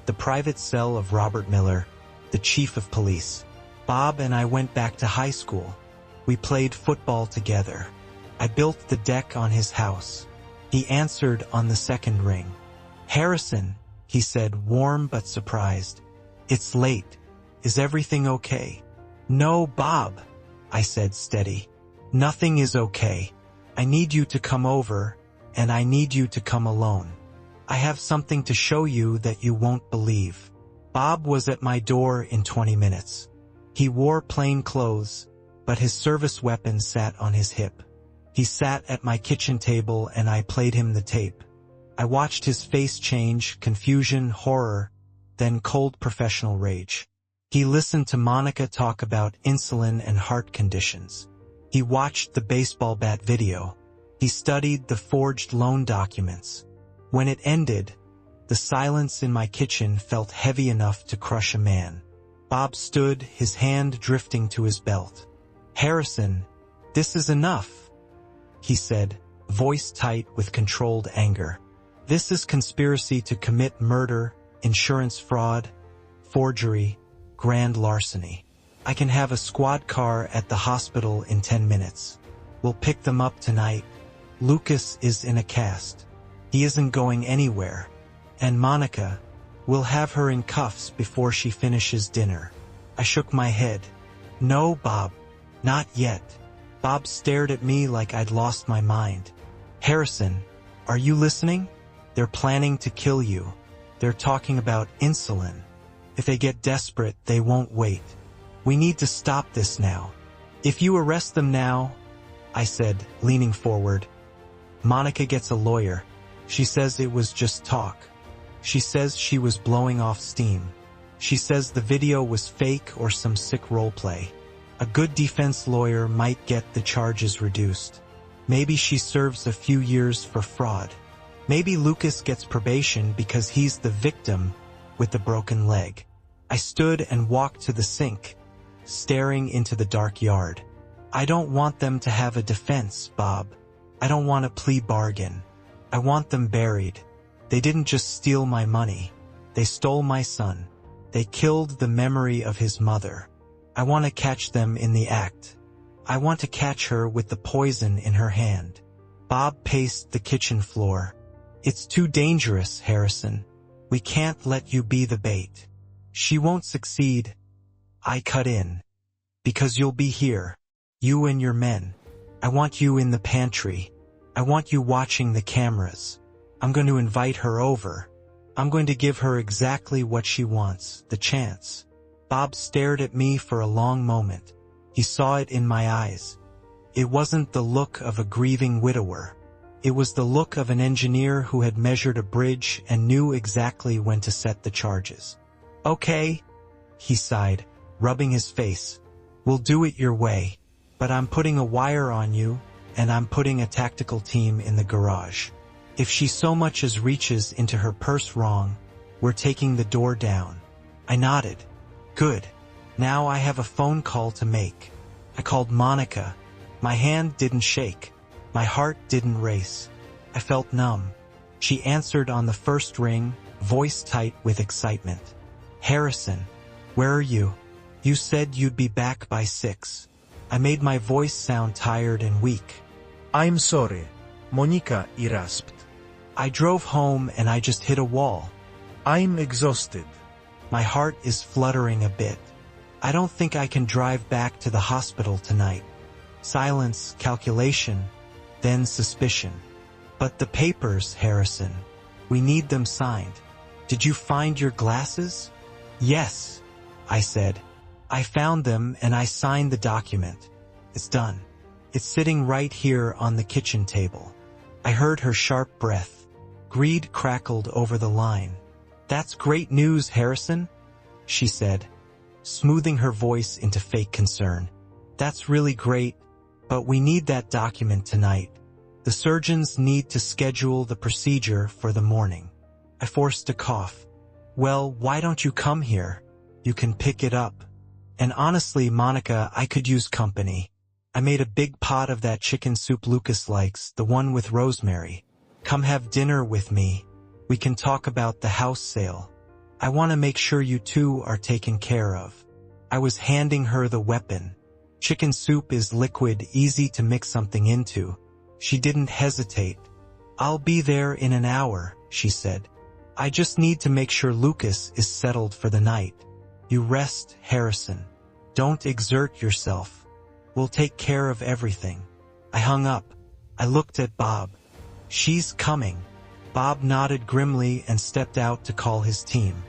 The private cell of Robert Miller, the chief of police. Bob and I went back to high school. We played football together. I built the deck on his house. He answered on the second ring. Harrison, he said, warm but surprised. It's late. Is everything okay? No, Bob, I said, steady. Nothing is okay. I need you to come over, and I need you to come alone. I have something to show you that you won't believe. Bob was at my door in 20 minutes. He wore plain clothes, but his service weapon sat on his hip. He sat at my kitchen table and I played him the tape. I watched his face change, confusion, horror, then cold professional rage. He listened to Monica talk about insulin and heart conditions. He watched the baseball bat video. He studied the forged loan documents. When it ended, the silence in my kitchen felt heavy enough to crush a man. Bob stood, his hand drifting to his belt. Harrison, this is enough, he said, voice tight with controlled anger. This is conspiracy to commit murder, insurance fraud, forgery, grand larceny. I can have a squad car at the hospital in 10 minutes. We'll pick them up tonight. Lucas is in a cast. He isn't going anywhere. And Monica, we'll have her in cuffs before she finishes dinner. I shook my head. No, Bob, not yet. Bob stared at me like I'd lost my mind. Harrison, are you listening? They're planning to kill you. They're talking about insulin. If they get desperate, they won't wait. We need to stop this now. If you arrest them now, I said, leaning forward. Monica gets a lawyer. She says it was just talk. She says she was blowing off steam. She says the video was fake or some sick roleplay. A good defense lawyer might get the charges reduced. Maybe she serves a few years for fraud. Maybe Lucas gets probation because he's the victim with the broken leg. I stood and walked to the sink, staring into the dark yard. I don't want them to have a defense, Bob. I don't want a plea bargain. I want them buried. They didn't just steal my money. They stole my son. They killed the memory of his mother. I want to catch them in the act. I want to catch her with the poison in her hand. Bob paced the kitchen floor. It's too dangerous, Harrison. We can't let you be the bait. She won't succeed. I cut in. Because you'll be here. You and your men. I want you in the pantry. I want you watching the cameras. I'm going to invite her over. I'm going to give her exactly what she wants, the chance. Bob stared at me for a long moment. He saw it in my eyes. It wasn't the look of a grieving widower. It was the look of an engineer who had measured a bridge and knew exactly when to set the charges. Okay, he sighed, rubbing his face. We'll do it your way. But I'm putting a wire on you, and I'm putting a tactical team in the garage. If she so much as reaches into her purse wrong, we're taking the door down. I nodded. Good. Now I have a phone call to make. I called Monica. My hand didn't shake. My heart didn't race. I felt numb. She answered on the first ring, voice tight with excitement. Harrison, where are you? You said you'd be back by 6. I made my voice sound tired and weak. I'm sorry, Monica, I rasped. I drove home and I just hit a wall. I'm exhausted. My heart is fluttering a bit. I don't think I can drive back to the hospital tonight. Silence, calculation, then suspicion. But the papers, Harrison. We need them signed. Did you find your glasses? Yes, I said. I found them and I signed the document. It's done. It's sitting right here on the kitchen table. I heard her sharp breath. Greed crackled over the line. That's great news, Harrison, she said, smoothing her voice into fake concern. That's really great, but we need that document tonight. The surgeons need to schedule the procedure for the morning. I forced a cough. Well, why don't you come here? You can pick it up. And honestly, Monica, I could use company. I made a big pot of that chicken soup Lucas likes, the one with rosemary. Come have dinner with me. We can talk about the house sale. I want to make sure you two are taken care of. I was handing her the weapon. Chicken soup is liquid, easy to mix something into. She didn't hesitate. I'll be there in an hour, she said. I just need to make sure Lucas is settled for the night. You rest, Harrison. Don't exert yourself. We'll take care of everything. I hung up. I looked at Bob. She's coming. Bob nodded grimly and stepped out to call his team.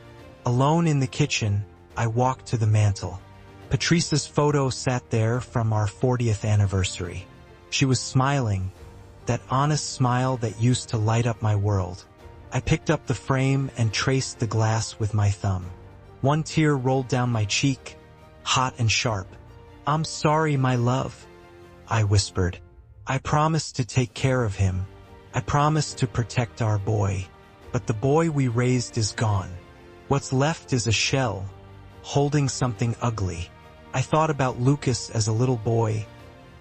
Alone in the kitchen, I walked to the mantel. Patrice's photo sat there from our 40th anniversary. She was smiling, that honest smile that used to light up my world. I picked up the frame and traced the glass with my thumb. One tear rolled down my cheek, hot and sharp. I'm sorry, my love, I whispered. I promised to take care of him. I promised to protect our boy. But the boy we raised is gone. What's left is a shell, holding something ugly. I thought about Lucas as a little boy,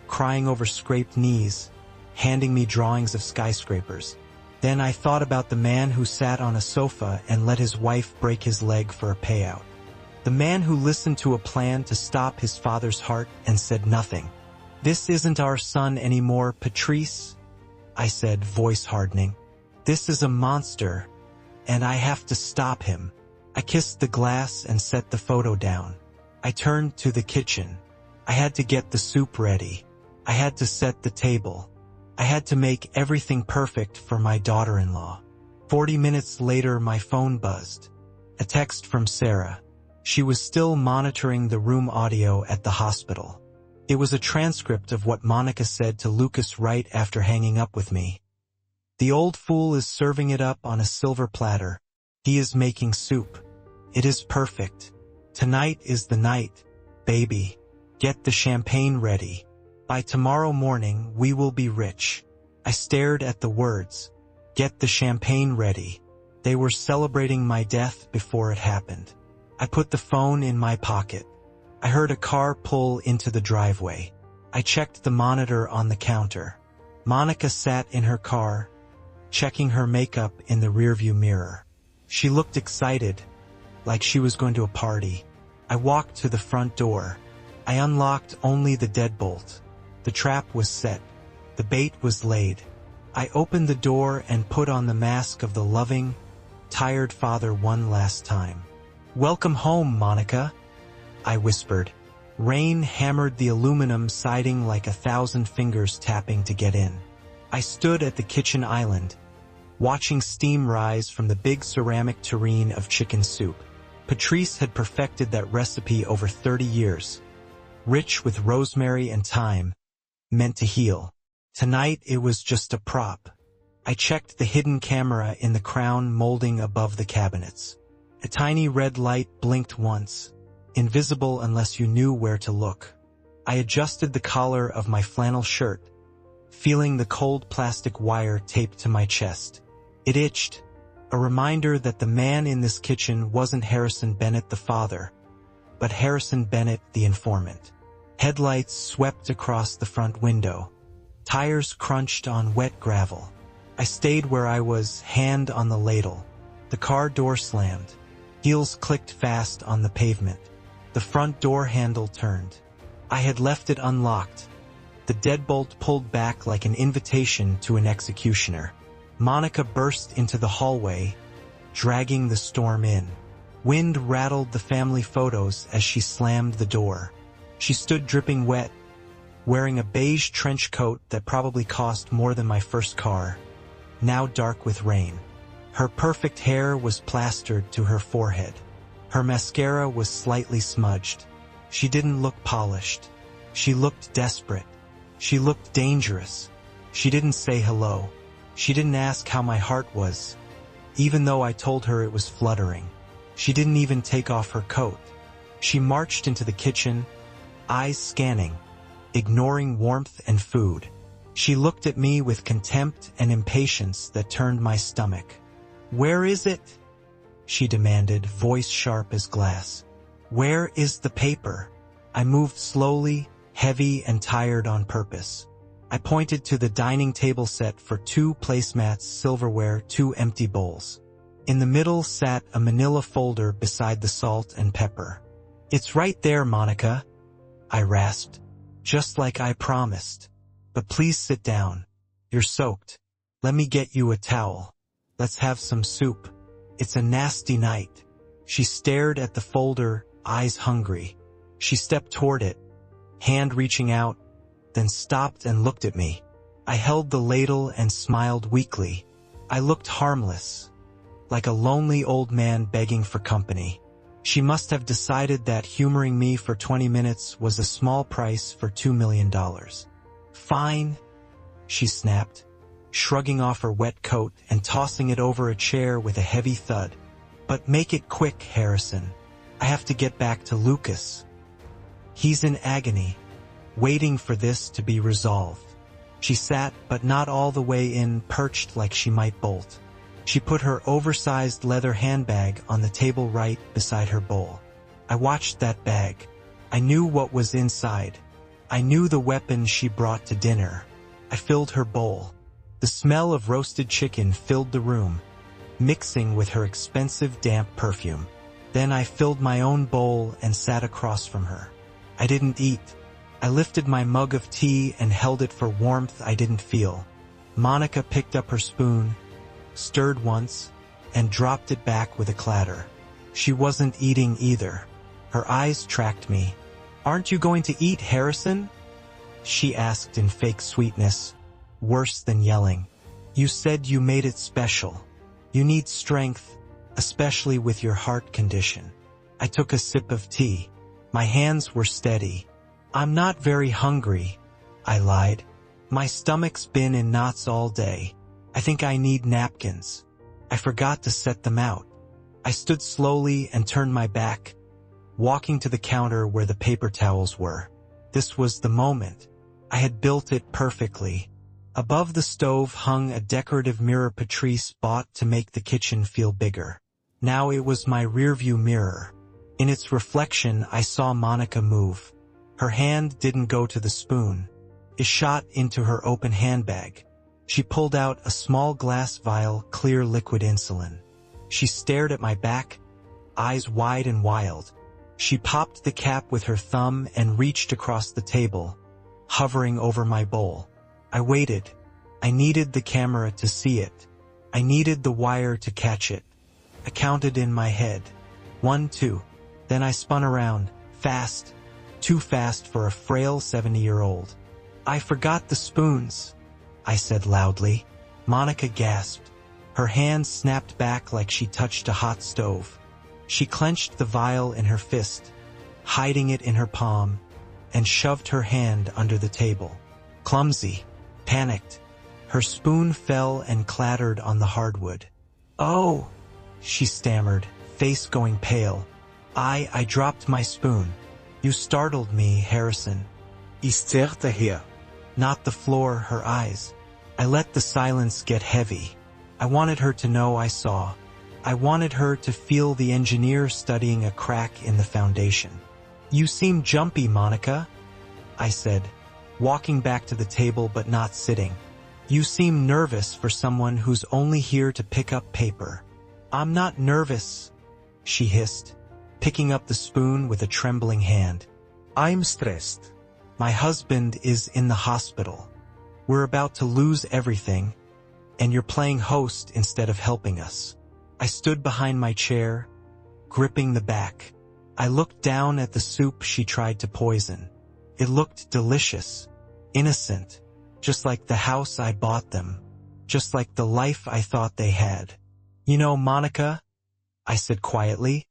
crying over scraped knees, handing me drawings of skyscrapers. Then I thought about the man who sat on a sofa and let his wife break his leg for a payout. The man who listened to a plan to stop his father's heart and said nothing. This isn't our son anymore, Patrice, I said, voice hardening. This is a monster, and I have to stop him. I kissed the glass and set the photo down. I turned to the kitchen. I had to get the soup ready. I had to set the table. I had to make everything perfect for my daughter-in-law. 40 minutes later, my phone buzzed. A text from Sarah. She was still monitoring the room audio at the hospital. It was a transcript of what Monica said to Lucas right after hanging up with me. The old fool is serving it up on a silver platter. He is making soup. It is perfect. Tonight is the night, baby. Get the champagne ready. By tomorrow morning, we will be rich. I stared at the words. Get the champagne ready. They were celebrating my death before it happened. I put the phone in my pocket. I heard a car pull into the driveway. I checked the monitor on the counter. Monica sat in her car, checking her makeup in the rearview mirror. She looked excited, like she was going to a party. I walked to the front door. I unlocked only the deadbolt. The trap was set. The bait was laid. I opened the door and put on the mask of the loving, tired father one last time. Welcome home, Monica, I whispered. Rain hammered the aluminum siding like 1,000 fingers tapping to get in. I stood at the kitchen island, watching steam rise from the big ceramic tureen of chicken soup. Patrice had perfected that recipe over 30 years, rich with rosemary and thyme, meant to heal. Tonight it was just a prop. I checked the hidden camera in the crown molding above the cabinets. A tiny red light blinked once, invisible unless you knew where to look. I adjusted the collar of my flannel shirt, feeling the cold plastic wire taped to my chest. It itched, a reminder that the man in this kitchen wasn't Harrison Bennett the father, but Harrison Bennett the informant. Headlights swept across the front window. Tires crunched on wet gravel. I stayed where I was, hand on the ladle. The car door slammed. Heels clicked fast on the pavement. The front door handle turned. I had left it unlocked. The deadbolt pulled back like an invitation to an executioner. Monica burst into the hallway, dragging the storm in. Wind rattled the family photos as she slammed the door. She stood dripping wet, wearing a beige trench coat that probably cost more than my first car, now dark with rain. Her perfect hair was plastered to her forehead. Her mascara was slightly smudged. She didn't look polished. She looked desperate. She looked dangerous. She didn't say hello. She didn't ask how my heart was, even though I told her it was fluttering. She didn't even take off her coat. She marched into the kitchen, eyes scanning, ignoring warmth and food. She looked at me with contempt and impatience that turned my stomach. "Where is it?" she demanded, voice sharp as glass. "Where is the paper?" I moved slowly, heavy and tired on purpose. I pointed to the dining table set for 2 placemats, silverware, 2 empty bowls. In the middle sat a manila folder beside the salt and pepper. "It's right there, Monica," I rasped, "just like I promised. But please sit down. You're soaked. Let me get you a towel. Let's have some soup. It's a nasty night." She stared at the folder, eyes hungry. She stepped toward it, hand reaching out, then stopped and looked at me. I held the ladle and smiled weakly. I looked harmless, like a lonely old man begging for company. She must have decided that humoring me for 20 minutes was a small price for $2 million. "Fine," she snapped, shrugging off her wet coat and tossing it over a chair with a heavy thud. "But make it quick, Harrison. I have to get back to Lucas. He's in agony, waiting for this to be resolved." She sat, but not all the way in, perched like she might bolt. She put her oversized leather handbag on the table right beside her bowl. I watched that bag. I knew what was inside. I knew the weapon she brought to dinner. I filled her bowl. The smell of roasted chicken filled the room, mixing with her expensive damp perfume. Then I filled my own bowl and sat across from her. I didn't eat. I lifted my mug of tea and held it for warmth I didn't feel. Monica picked up her spoon, stirred once, and dropped it back with a clatter. She wasn't eating either. Her eyes tracked me. "Aren't you going to eat, Harrison?" she asked in fake sweetness, worse than yelling. "You said you made it special. You need strength, especially with your heart condition." I took a sip of tea. My hands were steady. "I'm not very hungry," I lied. "My stomach's been in knots all day. I think I need napkins. I forgot to set them out." I stood slowly and turned my back, walking to the counter where the paper towels were. This was the moment. I had built it perfectly. Above the stove hung a decorative mirror Patrice bought to make the kitchen feel bigger. Now it was my rearview mirror. In its reflection, I saw Monica move. Her hand didn't go to the spoon. It shot into her open handbag. She pulled out a small glass vial, clear liquid insulin. She stared at my back, eyes wide and wild. She popped the cap with her thumb and reached across the table, hovering over my bowl. I waited. I needed the camera to see it. I needed the wire to catch it. I counted in my head. 1, 2. Then I spun around, fast, too fast for a frail 70-year-old. "I forgot the spoons," I said loudly. Monica gasped. Her hand snapped back like she touched a hot stove. She clenched the vial in her fist, hiding it in her palm, and shoved her hand under the table. Clumsy, panicked. Her spoon fell and clattered on the hardwood. "Oh," she stammered, face going pale. I dropped my spoon. "You startled me, Harrison." Isterte her. Not the floor, her eyes. I let the silence get heavy. I wanted her to know I saw. I wanted her to feel the engineer studying a crack in the foundation. "You seem jumpy, Monica," I said, walking back to the table but not sitting. "You seem nervous for someone who's only here to pick up paper." "I'm not nervous," she hissed, picking up the spoon with a trembling hand. "I'm stressed." "My husband is in the hospital. We're about to lose everything, and you're playing host instead of helping us." I stood behind my chair, gripping the back. I looked down at the soup she tried to poison. It looked delicious, innocent, just like the house I bought them, just like the life I thought they had. "You know, Monica," I said quietly,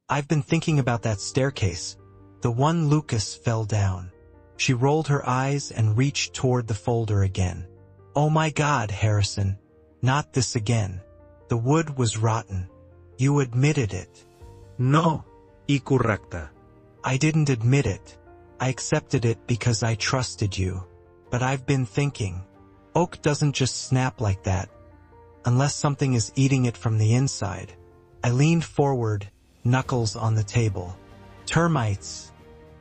"I've been thinking about that staircase, the one Lucas fell down." She rolled her eyes and reached toward the folder again. "Oh my God, Harrison, not this again. The wood was rotten. You admitted it." No, incorrecte. "I didn't admit it. I accepted it because I trusted you. But I've been thinking, oak doesn't just snap like that, unless something is eating it from the inside." I leaned forward, knuckles on the table. "Termites,"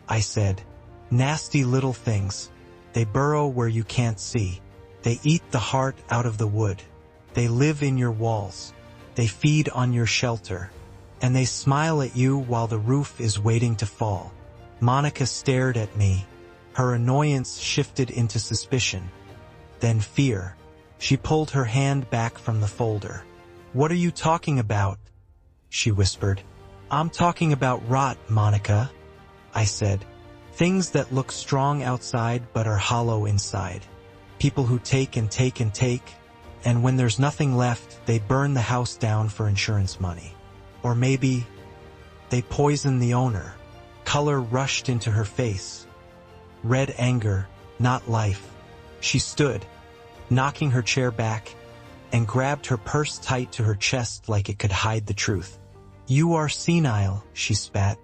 I said. "Nasty little things. They burrow where you can't see. They eat the heart out of the wood. They live in your walls. They feed on your shelter. And they smile at you while the roof is waiting to fall." Monica stared at me. Her annoyance shifted into suspicion, then fear. She pulled her hand back from the folder. "What are you talking about?" she whispered. "I'm talking about rot, Monica," I said. "Things that look strong outside but are hollow inside. People who take and take and take, and when there's nothing left, they burn the house down for insurance money. Or maybe they poison the owner." Color rushed into her face. Red anger, not life. She stood, knocking her chair back, and grabbed her purse tight to her chest like it could hide the truth. "You are senile," she spat.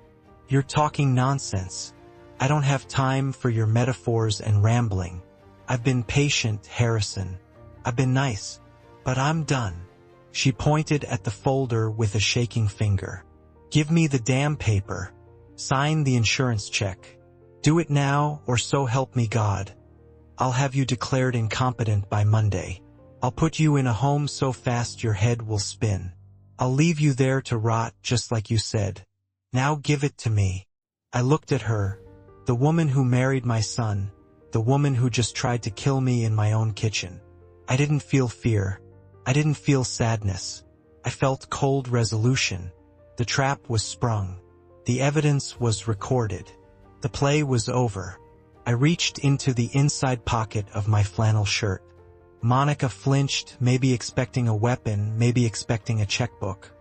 "You're talking nonsense. I don't have time for your metaphors and rambling. I've been patient, Harrison. I've been nice, but I'm done." She pointed at the folder with a shaking finger. "Give me the damn paper. Sign the insurance check. Do it now, or so help me God. I'll have you declared incompetent by Monday. I'll put you in a home so fast your head will spin. I'll leave you there to rot just like you said. Now give it to me." I looked at her, the woman who married my son, the woman who just tried to kill me in my own kitchen. I didn't feel fear. I didn't feel sadness. I felt cold resolution. The trap was sprung. The evidence was recorded. The play was over. I reached into the inside pocket of my flannel shirt. Monica flinched, maybe expecting a weapon, maybe expecting a checkbook.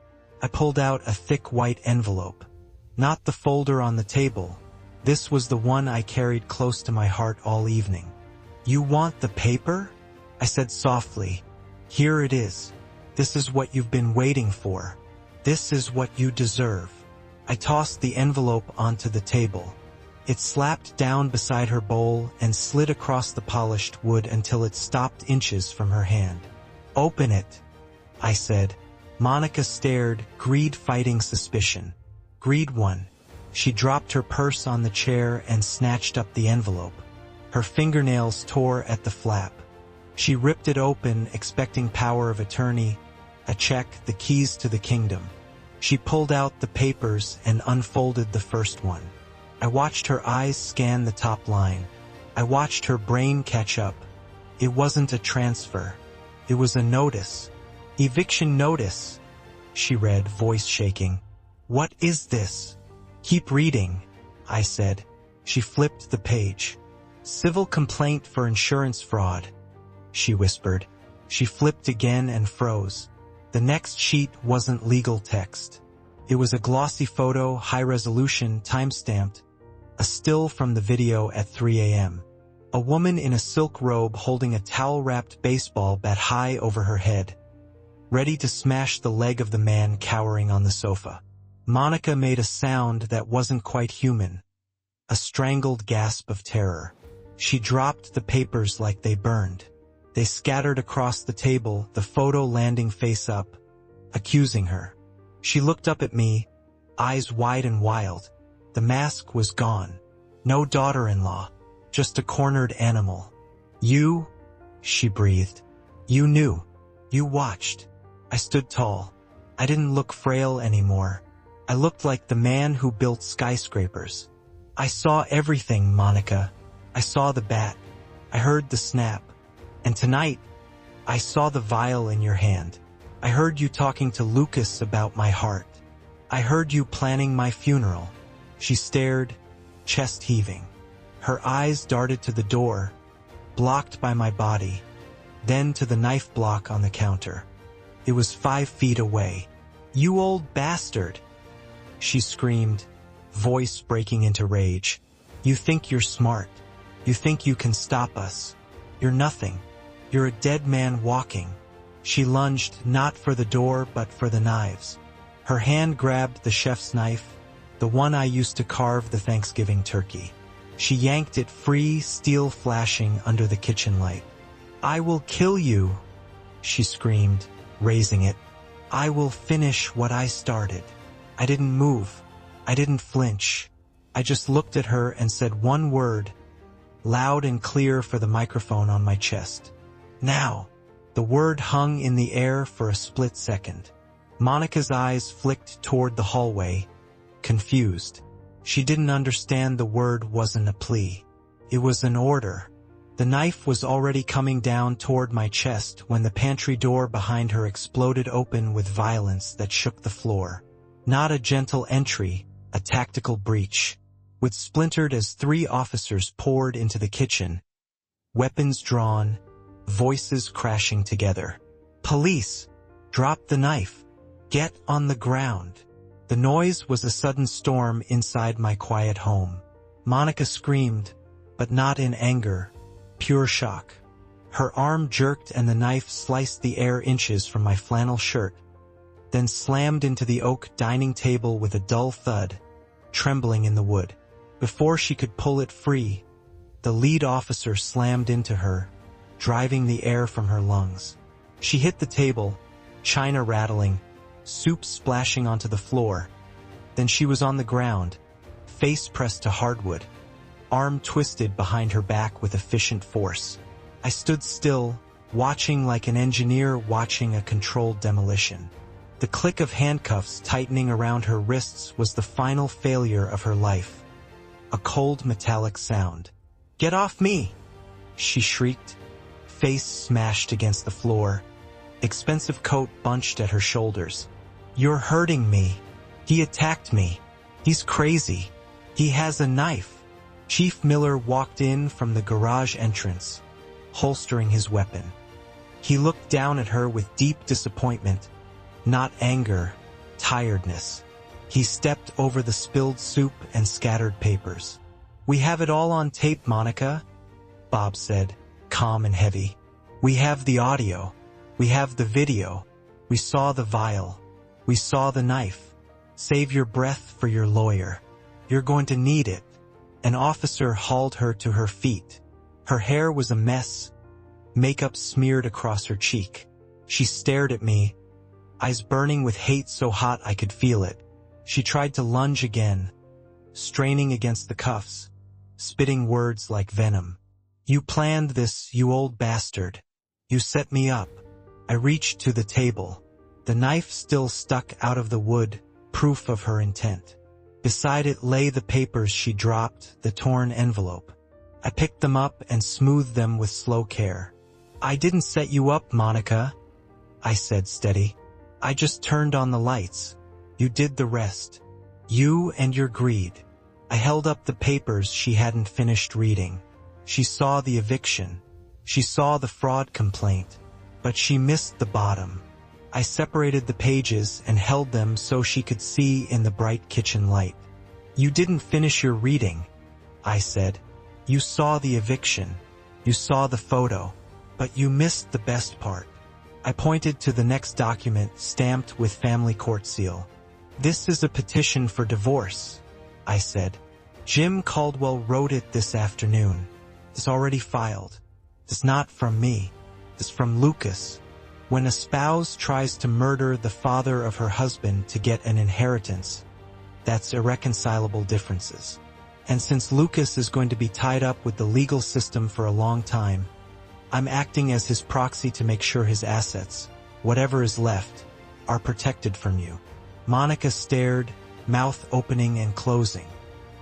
I pulled out a thick white envelope. Not the folder on the table. This was the one I carried close to my heart all evening. "You want the paper?" I said softly. "Here it is. This is what you've been waiting for. This is what you deserve." I tossed the envelope onto the table. It slapped down beside her bowl and slid across the polished wood until it stopped inches from her hand. "Open it," I said. Monica stared, greed fighting suspicion. Greed won. She dropped her purse on the chair and snatched up the envelope. Her fingernails tore at the flap. She ripped it open, expecting power of attorney, a check, the keys to the kingdom. She pulled out the papers and unfolded the first one. I watched her eyes scan the top line. I watched her brain catch up. It wasn't a transfer. It was a notice. "Eviction notice," she read, voice shaking. "What is this?" "Keep reading," I said. She flipped the page. "Civil complaint for insurance fraud," she whispered. She flipped again and froze. The next sheet wasn't legal text. It was a glossy photo, high resolution, time-stamped, a still from the video at 3 a.m. A woman in a silk robe holding a towel-wrapped baseball bat high over her head, ready to smash the leg of the man cowering on the sofa. Monica made a sound that wasn't quite human, a strangled gasp of terror. She dropped the papers like they burned. They scattered across the table, the photo landing face up, accusing her. She looked up at me, eyes wide and wild. The mask was gone. No daughter-in-law, just a cornered animal. You, she breathed. You knew. You watched. I stood tall. I didn't look frail anymore. I looked like the man who built skyscrapers. I saw everything, Monica. I saw the bat. I heard the snap. And tonight, I saw the vial in your hand. I heard you talking to Lucas about my heart. I heard you planning my funeral. She stared, chest heaving. Her eyes darted to the door, blocked by my body, then to the knife block on the counter. It was 5 feet away. You old bastard! She screamed, voice breaking into rage. You think you're smart. You think you can stop us. You're nothing. You're a dead man walking. She lunged not for the door but for the knives. Her hand grabbed the chef's knife, the one I used to carve the Thanksgiving turkey. She yanked it free, steel flashing under the kitchen light. I will kill you, she screamed, raising it. I will finish what I started. I didn't move. I didn't flinch. I just looked at her and said one word, loud and clear for the microphone on my chest. Now. The word hung in the air for a split second. Monica's eyes flicked toward the hallway, confused. She didn't understand the word wasn't a plea. It was an order. The knife was already coming down toward my chest when the pantry door behind her exploded open with violence that shook the floor. Not a gentle entry, a tactical breach. With splintered as 3 officers poured into the kitchen, weapons drawn, voices crashing together. Police! Drop the knife! Get on the ground! The noise was a sudden storm inside my quiet home. Monica screamed, but not in anger, pure shock. Her arm jerked and the knife sliced the air inches from my flannel shirt, then slammed into the oak dining table with a dull thud, trembling in the wood. Before she could pull it free, the lead officer slammed into her, driving the air from her lungs. She hit the table, china rattling, soup splashing onto the floor. Then she was on the ground, face pressed to hardwood, arm twisted behind her back with efficient force. I stood still, watching like an engineer watching a controlled demolition. The click of handcuffs tightening around her wrists was the final failure of her life. A cold metallic sound. Get off me! She shrieked, face smashed against the floor, expensive coat bunched at her shoulders. You're hurting me. He attacked me. He's crazy. He has a knife. Chief Miller walked in from the garage entrance, holstering his weapon. He looked down at her with deep disappointment, not anger, tiredness. He stepped over the spilled soup and scattered papers. We have it all on tape, Monica, Bob said, calm and heavy. We have the audio. We have the video. We saw the vial. We saw the knife. Save your breath for your lawyer. You're going to need it. An officer hauled her to her feet. Her hair was a mess, makeup smeared across her cheek. She stared at me, eyes burning with hate so hot I could feel it. She tried to lunge again, straining against the cuffs, spitting words like venom. You planned this, you old bastard. You set me up. I reached to the table. The knife still stuck out of the wood, proof of her intent. Beside it lay the papers she dropped, the torn envelope. I picked them up and smoothed them with slow care. I didn't set you up, Monica, I said steady. I just turned on the lights. You did the rest. You and your greed. I held up the papers she hadn't finished reading. She saw the eviction. She saw the fraud complaint. but she missed the bottom. I separated the pages and held them so she could see in the bright kitchen light. "You didn't finish your reading," I said. "You saw the eviction. You saw the photo. But you missed the best part." I pointed to the next document stamped with family court seal. "This is a petition for divorce," I said. "Jim Caldwell wrote it this afternoon. It's already filed. It's not from me. It's from Lucas. When a spouse tries to murder the father of her husband to get an inheritance, that's irreconcilable differences. And since Lucas is going to be tied up with the legal system for a long time, I'm acting as his proxy to make sure his assets, whatever is left, are protected from you." Monica stared, mouth opening and closing.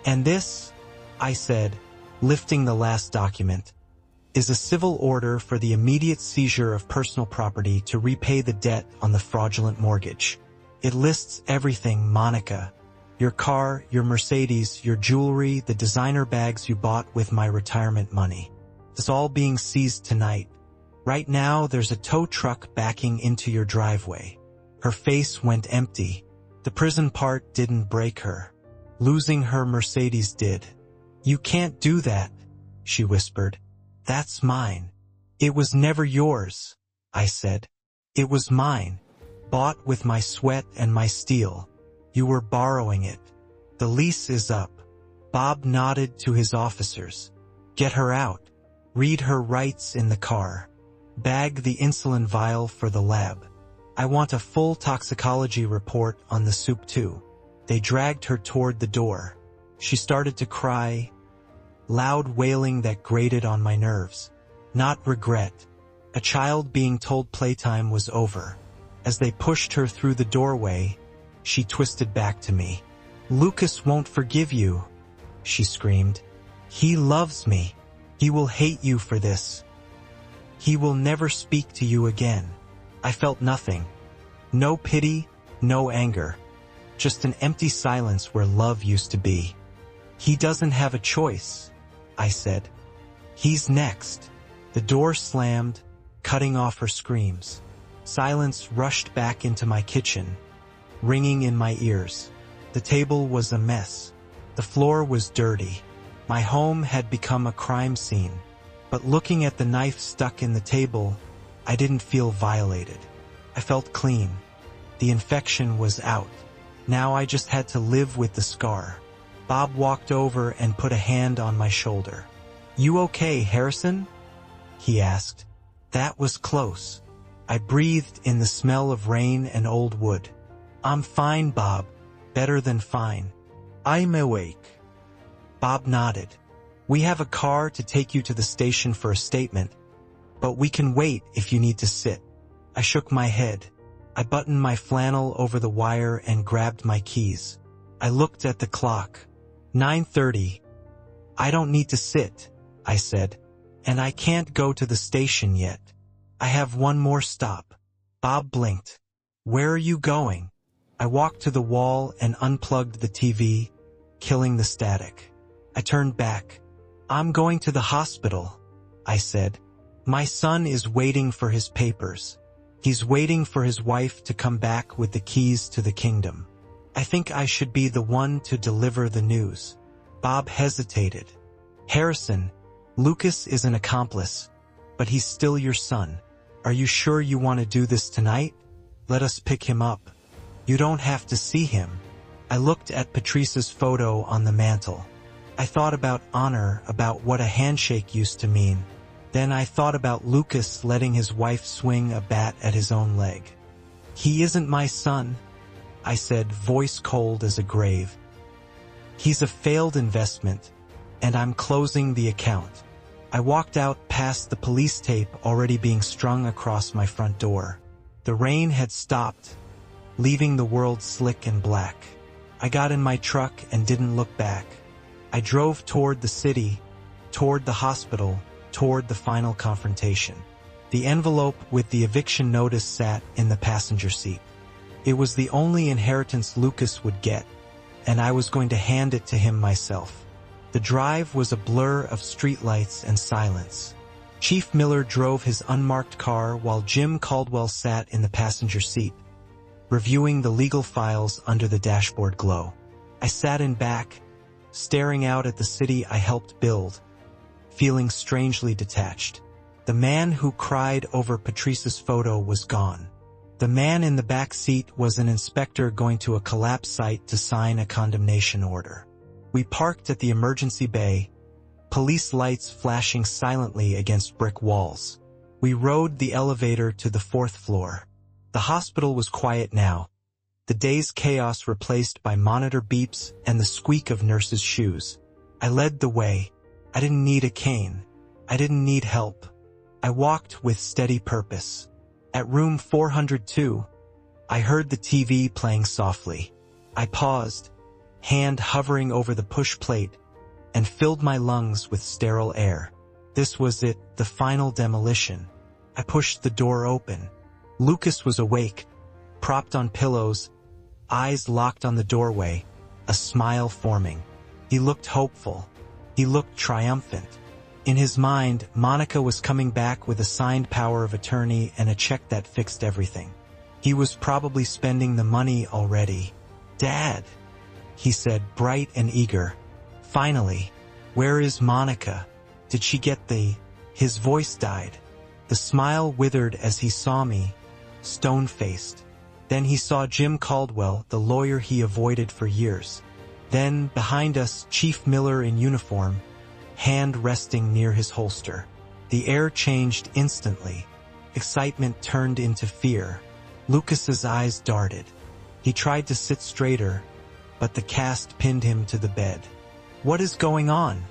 "And this," I said, lifting the last document, "is a civil order for the immediate seizure of personal property to repay the debt on the fraudulent mortgage. It lists everything, Monica. Your car, your Mercedes, your jewelry, the designer bags you bought with my retirement money. It's all being seized tonight. Right now, there's a tow truck backing into your driveway." Her face went empty. The prison part didn't break her. Losing her Mercedes did. "You can't do that," she whispered. "That's mine." "It was never yours," I said. "It was mine. Bought with my sweat and my steel. You were borrowing it. The lease is up." Bob nodded to his officers. "Get her out. Read her rights in the car. Bag the insulin vial for the lab. I want a full toxicology report on the soup too." They dragged her toward the door. She started to cry, loud wailing that grated on my nerves. Not regret. A child being told playtime was over. As they pushed her through the doorway, she twisted back to me. "Lucas won't forgive you," she screamed. "He loves me. He will hate you for this. He will never speak to you again." I felt nothing. No pity, no anger. Just an empty silence where love used to be. "He doesn't have a choice," I said. "He's next." The door slammed, cutting off her screams. Silence rushed back into my kitchen, ringing in my ears. The table was a mess. The floor was dirty. My home had become a crime scene. But looking at the knife stuck in the table, I didn't feel violated. I felt clean. The infection was out. Now I just had to live with the scar. Bob walked over and put a hand on my shoulder. "You okay, Harrison?" he asked. That was close. I breathed in the smell of rain and old wood. "I'm fine, Bob. Better than fine." I'm awake. Bob nodded. "We have a car to take you to the station for a statement, but we can wait if you need to sit." I shook my head. I buttoned my flannel over the wire and grabbed my keys. I looked at the clock. 9:30. "I don't need to sit," I said, "and I can't go to the station yet. I have one more stop." Bob blinked. "Where are you going?" I walked to the wall and unplugged the TV, killing the static. I turned back. "I'm going to the hospital," I said. "My son is waiting for his papers. He's waiting for his wife to come back with the keys to the kingdom. I think I should be the one to deliver the news." Bob hesitated. "Harrison, Lucas is an accomplice, but he's still your son. Are you sure you want to do this tonight? Let us pick him up. You don't have to see him." I looked at Patrice's photo on the mantle. I thought about honor, about what a handshake used to mean. Then I thought about Lucas letting his wife swing a bat at his own leg. "He isn't my son," I said, voice cold as a grave. "He's a failed investment, and I'm closing the account." I walked out past the police tape already being strung across my front door. The rain had stopped, leaving the world slick and black. I got in my truck and didn't look back. I drove toward the city, toward the hospital, toward the final confrontation. The envelope with the eviction notice sat in the passenger seat. It was the only inheritance Lucas would get, and I was going to hand it to him myself. The drive was a blur of streetlights and silence. Chief Miller drove his unmarked car while Jim Caldwell sat in the passenger seat, reviewing the legal files under the dashboard glow. I sat in back, staring out at the city I helped build, feeling strangely detached. The man who cried over Patrice's photo was gone. The man in the back seat was an inspector going to a collapse site to sign a condemnation order. We parked at the emergency bay, police lights flashing silently against brick walls. We rode the elevator to the 4th floor. The hospital was quiet now, the day's chaos replaced by monitor beeps and the squeak of nurses' shoes. I led the way. I didn't need a cane. I didn't need help. I walked with steady purpose. At room 402, I heard the TV playing softly. I paused, hand hovering over the push plate, and filled my lungs with sterile air. This was it, the final demolition. I pushed the door open. Lucas was awake, propped on pillows, eyes locked on the doorway, a smile forming. He looked hopeful. He looked triumphant. In his mind, Monica was coming back with a signed power of attorney and a check that fixed everything. He was probably spending the money already. "Dad," he said, bright and eager. "Finally, where is Monica? Did she get the—" His voice died. The smile withered as he saw me, stone-faced. Then he saw Jim Caldwell, the lawyer he avoided for years. Then, behind us, Chief Miller in uniform, hand resting near his holster. The air changed instantly. Excitement turned into fear. Lucas's eyes darted. He tried to sit straighter, but the cast pinned him to the bed. "What is going on?"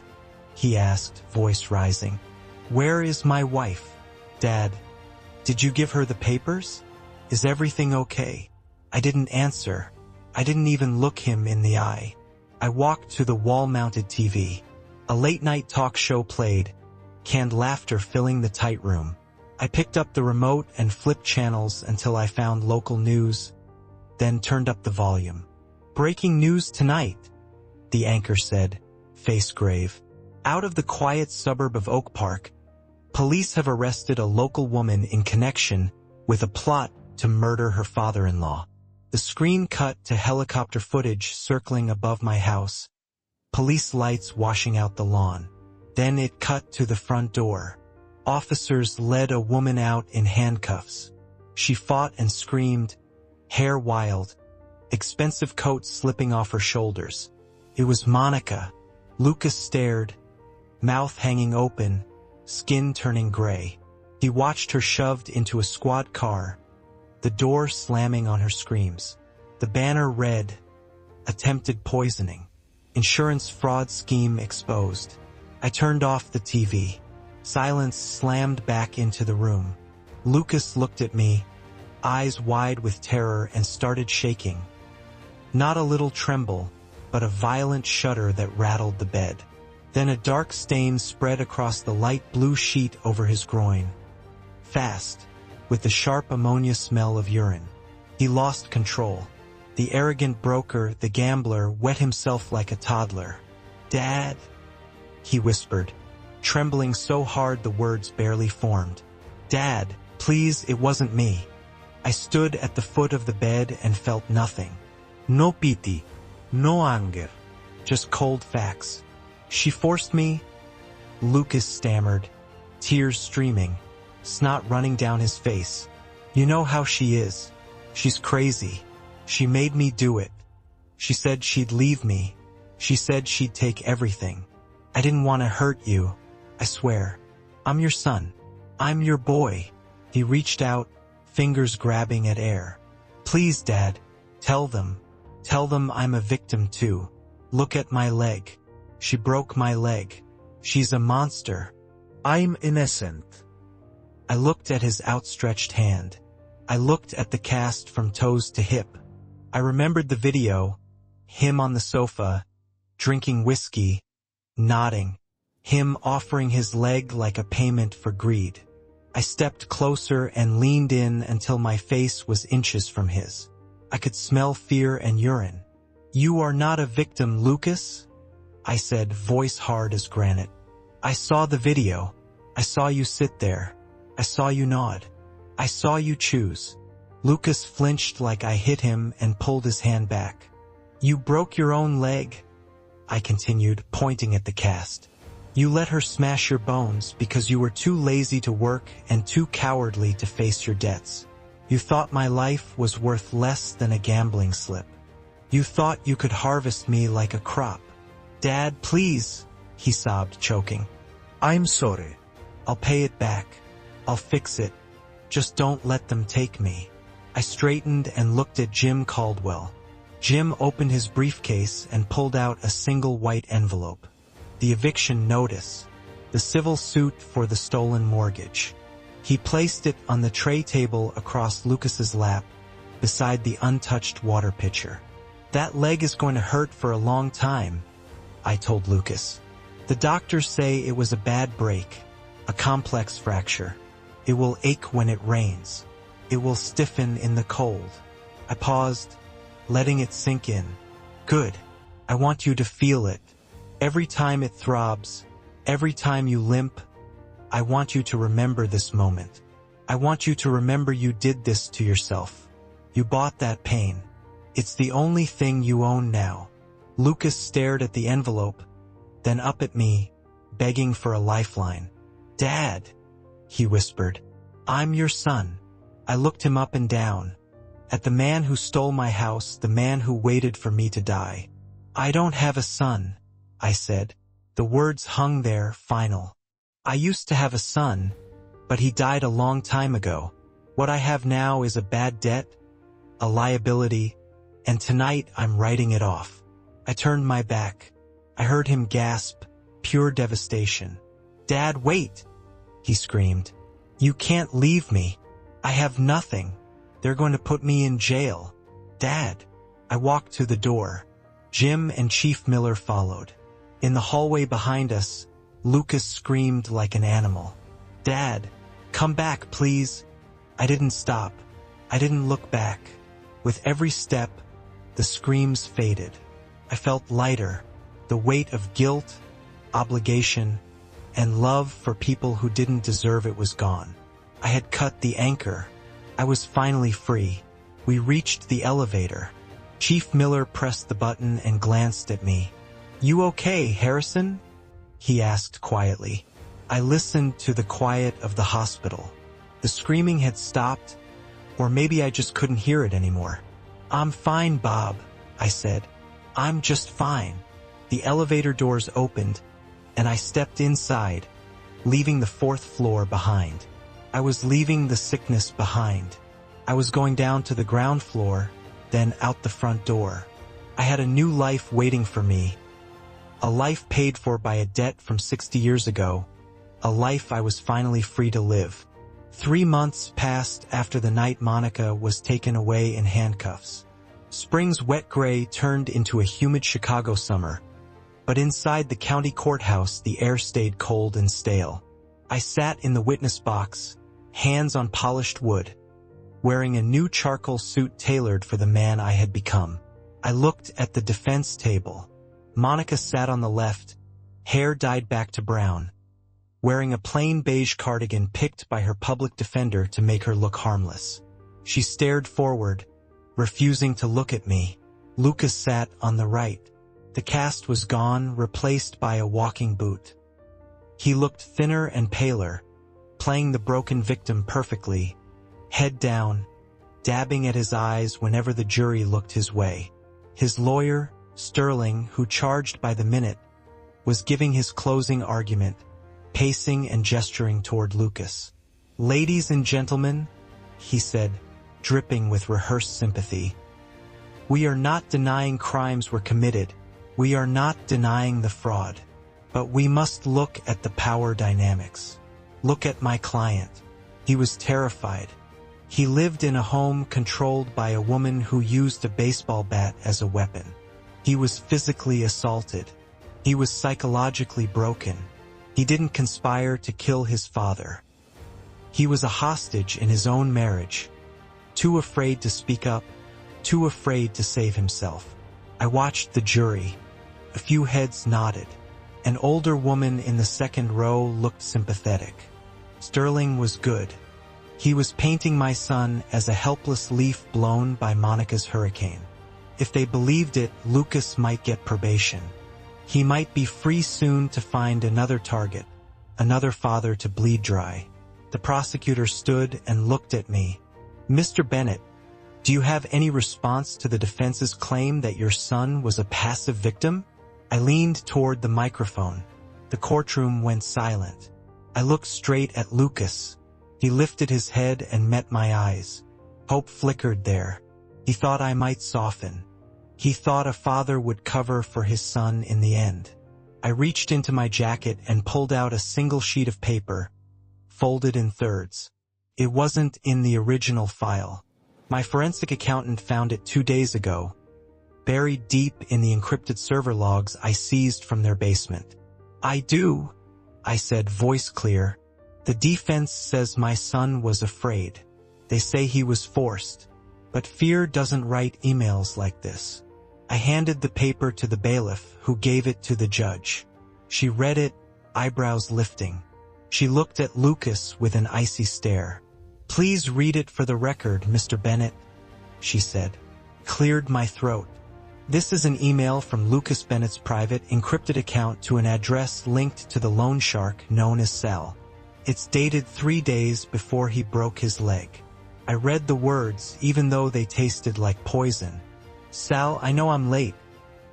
he asked, voice rising. "Where is my wife? Dad, did you give her the papers? Is everything okay?" I didn't answer. I didn't even look him in the eye. I walked to the wall-mounted TV. A late-night talk show played, canned laughter filling the tight room. I picked up the remote and flipped channels until I found local news, then turned up the volume. "Breaking news tonight," the anchor said, face grave. Out of the quiet suburb of Oak Park, police have arrested a local woman in connection with a plot to murder her father-in-law. The screen cut to helicopter footage circling above my house, police lights washing out the lawn. Then it cut to the front door. Officers led a woman out in handcuffs. She fought and screamed, hair wild, expensive coat slipping off her shoulders. It was Monica. Lucas stared, mouth hanging open, skin turning gray. He watched her shoved into a squad car, the door slamming on her screams. The banner read, "Attempted poisoning. Insurance fraud scheme exposed." I turned off the TV. Silence slammed back into the room. Lucas looked at me, eyes wide with terror, and started shaking. Not a little tremble, but a violent shudder that rattled the bed. Then a dark stain spread across the light blue sheet over his groin. Fast, with the sharp ammonia smell of urine. He lost control. The arrogant broker, the gambler, wet himself like a toddler. "Dad," he whispered, trembling so hard the words barely formed. "Dad, please, it wasn't me." I stood at the foot of the bed and felt nothing. No pity, no anger, just cold facts. "She forced me," Lucas stammered, tears streaming, snot running down his face. "You know how she is. She's crazy. She made me do it. She said she'd leave me. She said she'd take everything. I didn't want to hurt you. I swear. I'm your son. I'm your boy." He reached out, fingers grabbing at air. "Please, Dad, tell them. Tell them I'm a victim too. Look at my leg. She broke my leg. She's a monster. I'm innocent." I looked at his outstretched hand. I looked at the cast from toes to hip. I remembered the video, him on the sofa, drinking whiskey, nodding, him offering his leg like a payment for greed. I stepped closer and leaned in until my face was inches from his. I could smell fear and urine. "You are not a victim, Lucas," I said, voice hard as granite. "I saw the video. I saw you sit there. I saw you nod. I saw you choose. Lucas flinched like I hit him and pulled his hand back. You broke your own leg, I continued, pointing at the cast. You let her smash your bones because you were too lazy to work and too cowardly to face your debts. You thought my life was worth less than a gambling slip. You thought you could harvest me like a crop. Dad, please, he sobbed, choking. I'm sorry. I'll pay it back. I'll fix it. Just don't let them take me. I straightened and looked at Jim Caldwell. Jim opened his briefcase and pulled out a single white envelope. The eviction notice. The civil suit for the stolen mortgage. He placed it on the tray table across Lucas's lap, beside the untouched water pitcher. That leg is going to hurt for a long time, I told Lucas. The doctors say it was a bad break, a complex fracture. It will ache when it rains. It will stiffen in the cold. I paused, letting it sink in. Good. I want you to feel it. Every time it throbs, every time you limp, I want you to remember this moment. I want you to remember you did this to yourself. You bought that pain. It's the only thing you own now. Lucas stared at the envelope, then up at me, begging for a lifeline. Dad, he whispered, I'm your son. I looked him up and down. At the man who stole my house, the man who waited for me to die. I don't have a son, I said. The words hung there, final. I used to have a son, but he died a long time ago. What I have now is a bad debt, a liability, and tonight I'm writing it off. I turned my back. I heard him gasp, pure devastation. Dad, wait, he screamed. You can't leave me. I have nothing. They're going to put me in jail. Dad. I walked to the door. Jim and Chief Miller followed. In the hallway behind us, Lucas screamed like an animal. Dad, come back, please. I didn't stop. I didn't look back. With every step, the screams faded. I felt lighter. The weight of guilt, obligation, and love for people who didn't deserve it was gone. I had cut the anchor. I was finally free. We reached the elevator. Chief Miller pressed the button and glanced at me. You okay, Harrison? He asked quietly. I listened to the quiet of the hospital. The screaming had stopped, or maybe I just couldn't hear it anymore. I'm fine, Bob, I said. I'm just fine. The elevator doors opened, and I stepped inside, leaving the 4th floor behind. I was leaving the sickness behind. I was going down to the ground floor, then out the front door. I had a new life waiting for me, a life paid for by a debt from 60 years ago, a life I was finally free to live. 3 months passed after the night Monica was taken away in handcuffs. Spring's wet gray turned into a humid Chicago summer, but inside the county courthouse the air stayed cold and stale. I sat in the witness box, hands on polished wood, wearing a new charcoal suit tailored for the man I had become. I looked at the defense table. Monica sat on the left, hair dyed back to brown, wearing a plain beige cardigan picked by her public defender to make her look harmless. She stared forward, refusing to look at me. Lucas sat on the right. The cast was gone, replaced by a walking boot. He looked thinner and paler, playing the broken victim perfectly, head down, dabbing at his eyes whenever the jury looked his way. His lawyer, Sterling, who charged by the minute, was giving his closing argument, pacing and gesturing toward Lucas. Ladies and gentlemen, he said, dripping with rehearsed sympathy, we are not denying crimes were committed. We are not denying the fraud. But we must look at the power dynamics. Look at my client. He was terrified. He lived in a home controlled by a woman who used a baseball bat as a weapon. He was physically assaulted. He was psychologically broken. He didn't conspire to kill his father. He was a hostage in his own marriage, too afraid to speak up, too afraid to save himself. I watched the jury. A few heads nodded. An older woman in the second row looked sympathetic. Sterling was good. He was painting my son as a helpless leaf blown by Monica's hurricane. If they believed it, Lucas might get probation. He might be free soon to find another target, another father to bleed dry. The prosecutor stood and looked at me. "Mr. Bennett, do you have any response to the defense's claim that your son was a passive victim?" I leaned toward the microphone. The courtroom went silent. I looked straight at Lucas. He lifted his head and met my eyes. Hope flickered there. He thought I might soften. He thought a father would cover for his son in the end. I reached into my jacket and pulled out a single sheet of paper, folded in thirds. It wasn't in the original file. My forensic accountant found it 2 days ago, buried deep in the encrypted server logs I seized from their basement. "I do," I said, voice clear. "The defense says my son was afraid. They say he was forced. But fear doesn't write emails like this." I handed the paper to the bailiff, who gave it to the judge. She read it, eyebrows lifting. She looked at Lucas with an icy stare. "Please read it for the record, Mr. Bennett," she said. Cleared my throat. "This is an email from Lucas Bennett's private, encrypted account to an address linked to the loan shark known as Sal. It's dated 3 days before he broke his leg." I read the words, even though they tasted like poison. "Sal, I know I'm late,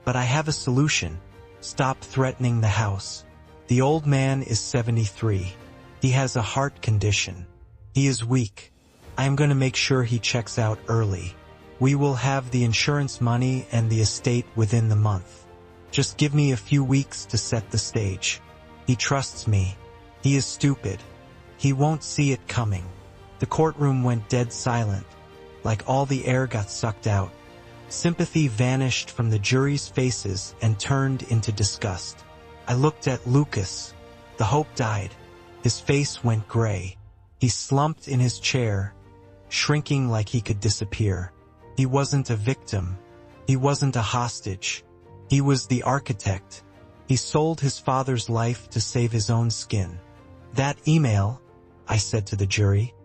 but I have a solution. Stop threatening the house. The old man is 73. He has a heart condition. He is weak. I am going to make sure he checks out early. We will have the insurance money and the estate within the month. Just give me a few weeks to set the stage. He trusts me. He is stupid. He won't see it coming." The courtroom went dead silent, like all the air got sucked out. Sympathy vanished from the jury's faces and turned into disgust. I looked at Lucas. The hope died. His face went gray. He slumped in his chair, shrinking like he could disappear. He wasn't a victim. He wasn't a hostage. He was the architect. He sold his father's life to save his own skin. "That email," I said to the jury,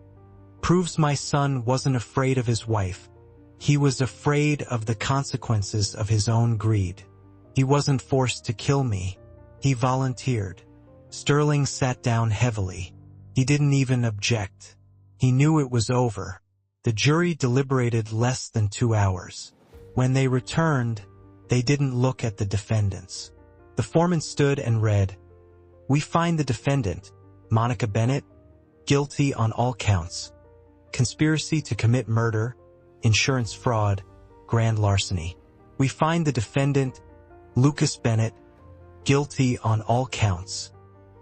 "proves my son wasn't afraid of his wife. He was afraid of the consequences of his own greed. He wasn't forced to kill me. He volunteered." Sterling sat down heavily. He didn't even object. He knew it was over. The jury deliberated less than 2 hours. When they returned, they didn't look at the defendants. The foreman stood and read, "We find the defendant, Monica Bennett, guilty on all counts: conspiracy to commit murder, insurance fraud, grand larceny. We find the defendant, Lucas Bennett, guilty on all counts."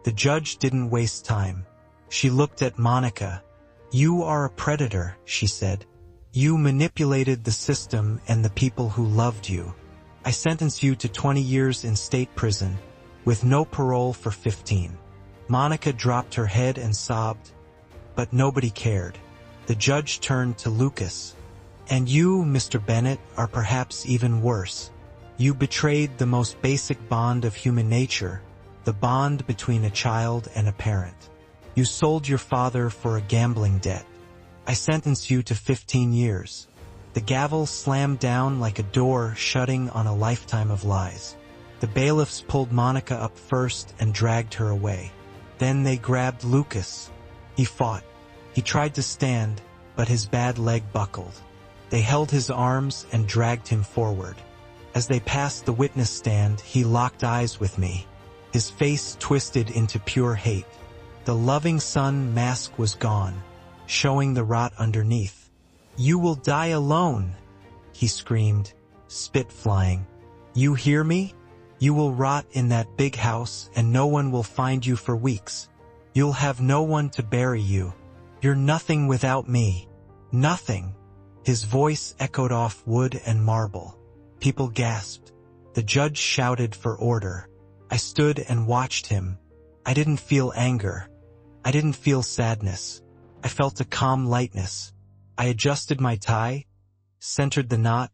The judge didn't waste time. She looked at Monica. "You are a predator," she said. "You manipulated the system and the people who loved you. I sentence you to 20 years in state prison, with no parole for 15. Monica dropped her head and sobbed, but nobody cared. The judge turned to Lucas. "And you, Mr. Bennett, are perhaps even worse. You betrayed the most basic bond of human nature, the bond between a child and a parent. You sold your father for a gambling debt. I sentence you to 15 years. The gavel slammed down like a door shutting on a lifetime of lies. The bailiffs pulled Monica up first and dragged her away. Then they grabbed Lucas. He fought. He tried to stand, but his bad leg buckled. They held his arms and dragged him forward. As they passed the witness stand, he locked eyes with me. His face twisted into pure hate. The loving son mask was gone, showing the rot underneath. "You will die alone," he screamed, spit flying. "You hear me? You will rot in that big house and no one will find you for weeks. You'll have no one to bury you. You're nothing without me. Nothing." His voice echoed off wood and marble. People gasped. The judge shouted for order. I stood and watched him. I didn't feel anger. I didn't feel sadness. I felt a calm lightness. I adjusted my tie, centered the knot,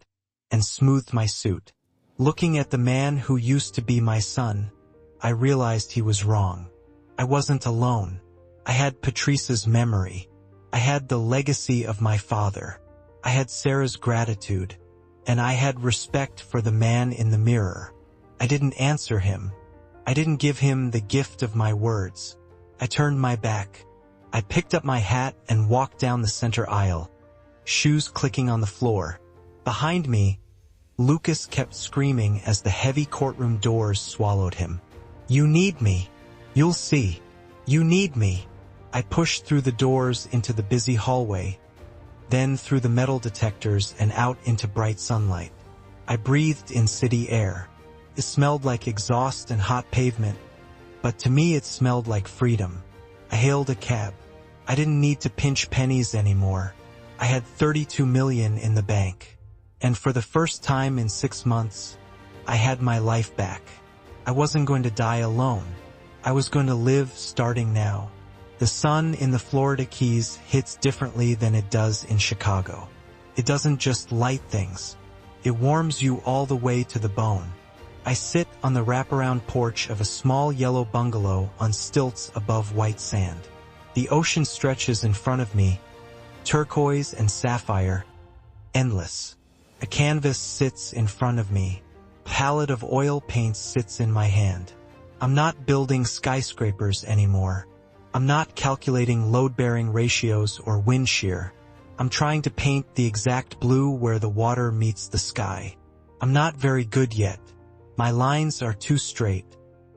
and smoothed my suit. Looking at the man who used to be my son, I realized he was wrong. I wasn't alone. I had Patrice's memory. I had the legacy of my father. I had Sarah's gratitude. And I had respect for the man in the mirror. I didn't answer him. I didn't give him the gift of my words. I turned my back. I picked up my hat and walked down the center aisle, shoes clicking on the floor. Behind me, Lucas kept screaming as the heavy courtroom doors swallowed him. "You need me. You'll see. You need me." I pushed through the doors into the busy hallway, then through the metal detectors and out into bright sunlight. I breathed in city air. It smelled like exhaust and hot pavement, but to me it smelled like freedom. I hailed a cab. I didn't need to pinch pennies anymore. I had 32 million in the bank. And for the first time in 6 months, I had my life back. I wasn't going to die alone. I was going to live starting now. The sun in the Florida Keys hits differently than it does in Chicago. It doesn't just light things. It warms you all the way to the bone. I sit on the wraparound porch of a small yellow bungalow on stilts above white sand. The ocean stretches in front of me, turquoise and sapphire, endless. A canvas sits in front of me. A palette of oil paints sits in my hand. I'm not building skyscrapers anymore. I'm not calculating load-bearing ratios or wind shear. I'm trying to paint the exact blue where the water meets the sky. I'm not very good yet. My lines are too straight.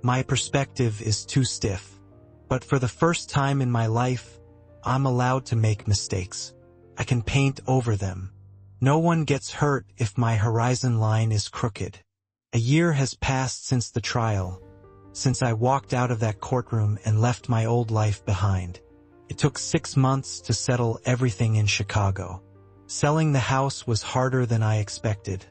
My perspective is too stiff. But for the first time in my life, I'm allowed to make mistakes. I can paint over them. No one gets hurt if my horizon line is crooked. A year has passed since the trial, since I walked out of that courtroom and left my old life behind. It took 6 months to settle everything in Chicago. Selling the house was harder than I expected.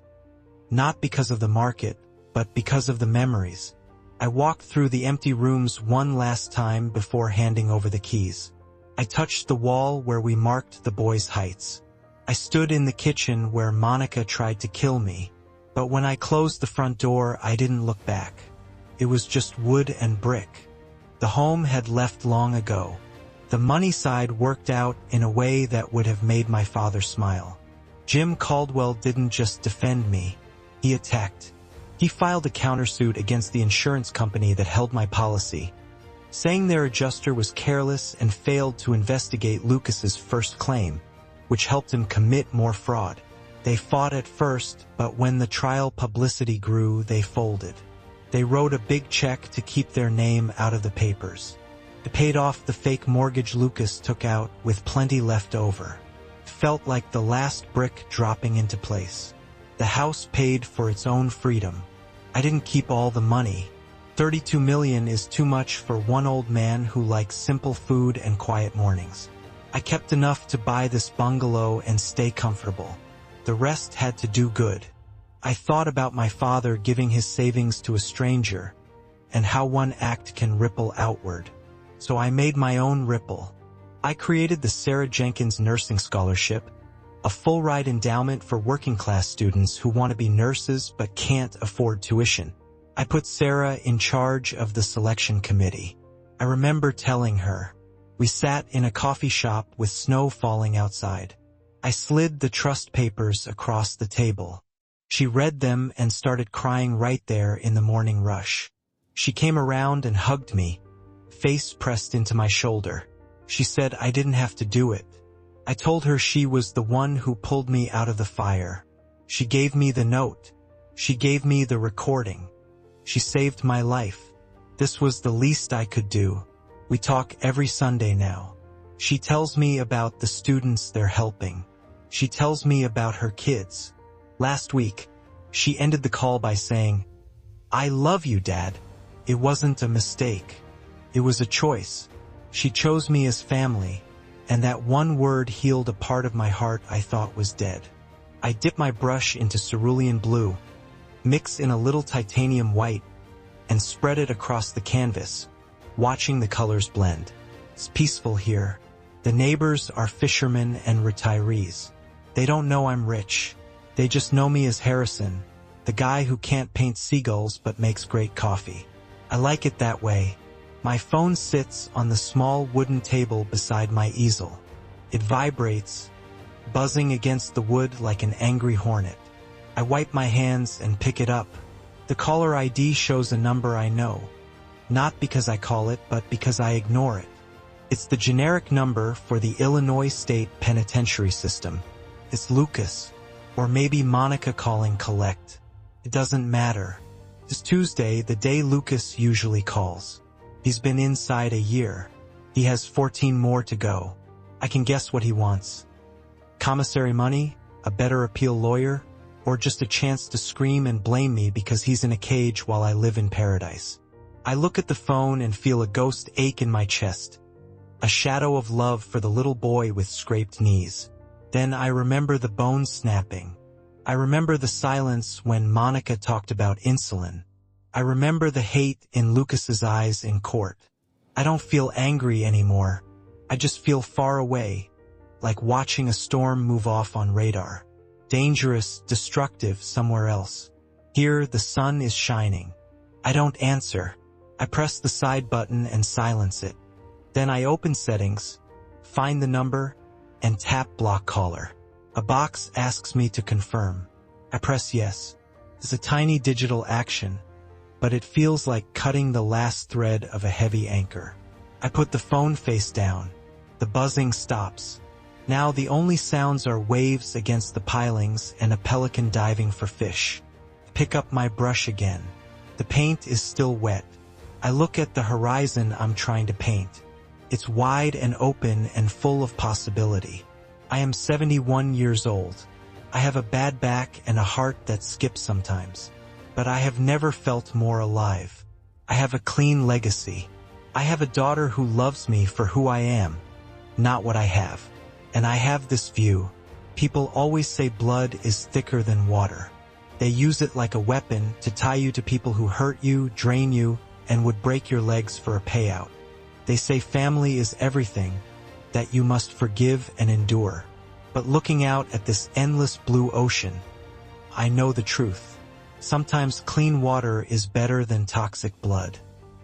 Not because of the market, but because of the memories. I walked through the empty rooms one last time before handing over the keys. I touched the wall where we marked the boys' heights. I stood in the kitchen where Monica tried to kill me, but when I closed the front door, I didn't look back. It was just wood and brick. The home had left long ago. The money side worked out in a way that would have made my father smile. Jim Caldwell didn't just defend me. He attacked. He filed a countersuit against the insurance company that held my policy, saying their adjuster was careless and failed to investigate Lucas's first claim, which helped him commit more fraud. They fought at first, but when the trial publicity grew, they folded. They wrote a big check to keep their name out of the papers. It paid off the fake mortgage Lucas took out with plenty left over. It felt like the last brick dropping into place. The house paid for its own freedom. I didn't keep all the money. 32 million is too much for one old man who likes simple food and quiet mornings. I kept enough to buy this bungalow and stay comfortable. The rest had to do good. I thought about my father giving his savings to a stranger, and how one act can ripple outward. So I made my own ripple. I created the Sarah Jenkins Nursing Scholarship, a full-ride endowment for working-class students who want to be nurses but can't afford tuition. I put Sarah in charge of the selection committee. I remember telling her. We sat in a coffee shop with snow falling outside. I slid the trust papers across the table. She read them and started crying right there in the morning rush. She came around and hugged me, face pressed into my shoulder. She said I didn't have to do it. I told her she was the one who pulled me out of the fire. She gave me the note. She gave me the recording. She saved my life. This was the least I could do. We talk every Sunday now. She tells me about the students they're helping. She tells me about her kids. Last week, she ended the call by saying, "I love you, Dad. It wasn't a mistake. It was a choice. She chose me as family, and that one word healed a part of my heart I thought was dead." I dip my brush into cerulean blue, mix in a little titanium white, and spread it across the canvas, watching the colors blend. It's peaceful here. The neighbors are fishermen and retirees. They don't know I'm rich. They just know me as Harrison, the guy who can't paint seagulls but makes great coffee. I like it that way. My phone sits on the small wooden table beside my easel. It vibrates, buzzing against the wood like an angry hornet. I wipe my hands and pick it up. The caller ID shows a number I know. Not because I call it, but because I ignore it. It's the generic number for the Illinois State Penitentiary System. It's Lucas, or maybe Monica calling collect. It doesn't matter. It's Tuesday, the day Lucas usually calls. He's been inside a year. He has 14 more to go. I can guess what he wants. Commissary money, a better appeal lawyer, or just a chance to scream and blame me because he's in a cage while I live in paradise. I look at the phone and feel a ghost ache in my chest, a shadow of love for the little boy with scraped knees. Then I remember the bones snapping. I remember the silence when Monica talked about insulin. I remember the hate in Lucas's eyes in court. I don't feel angry anymore. I just feel far away, like watching a storm move off on radar. Dangerous, destructive somewhere else. Here, the sun is shining. I don't answer. I press the side button and silence it. Then I open settings, find the number, and tap block caller. A box asks me to confirm. I press yes. It's a tiny digital action, but it feels like cutting the last thread of a heavy anchor. I put the phone face down. The buzzing stops. Now the only sounds are waves against the pilings and a pelican diving for fish. I pick up my brush again. The paint is still wet. I look at the horizon I'm trying to paint. It's wide and open and full of possibility. I am 71 years old. I have a bad back and a heart that skips sometimes. But I have never felt more alive. I have a clean legacy. I have a daughter who loves me for who I am, not what I have. And I have this view. People always say blood is thicker than water. They use it like a weapon to tie you to people who hurt you, drain you, and would break your legs for a payout. They say family is everything, that you must forgive and endure. But looking out at this endless blue ocean, I know the truth. Sometimes clean water is better than toxic blood.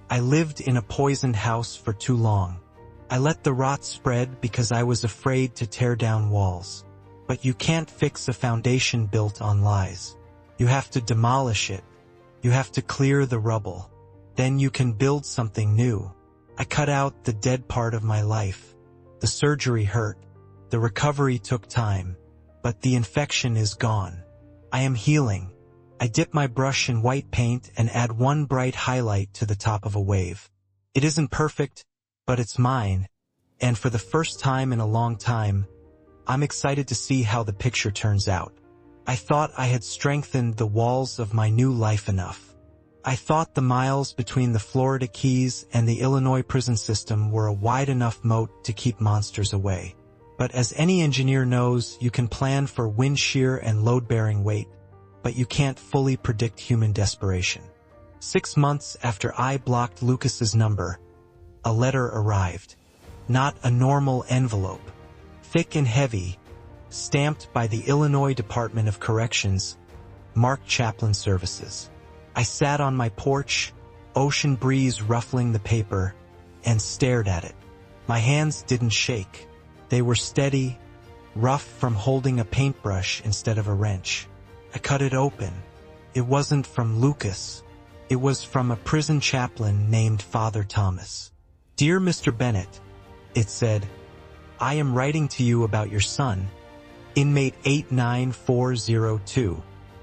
I lived in a poisoned house for too long. I let the rot spread because I was afraid to tear down walls. But you can't fix a foundation built on lies. You have to demolish it. You have to clear the rubble. Then you can build something new. I cut out the dead part of my life. The surgery hurt. The recovery took time. But the infection is gone. I am healing. I dip my brush in white paint and add one bright highlight to the top of a wave. It isn't perfect, but it's mine. And for the first time in a long time, I'm excited to see how the picture turns out. I thought I had strengthened the walls of my new life enough. I thought the miles between the Florida Keys and the Illinois prison system were a wide enough moat to keep monsters away. But as any engineer knows, you can plan for wind shear and load-bearing weight, but you can't fully predict human desperation. 6 months after I blocked Lucas's number, a letter arrived. Not a normal envelope. Thick and heavy, stamped by the Illinois Department of Corrections, marked Chaplain Services. I sat on my porch, ocean breeze ruffling the paper, and stared at it. My hands didn't shake. They were steady, rough from holding a paintbrush instead of a wrench. I cut it open. It wasn't from Lucas. It was from a prison chaplain named Father Thomas. Dear Mr. Bennett, it said, I am writing to you about your son, inmate 89402.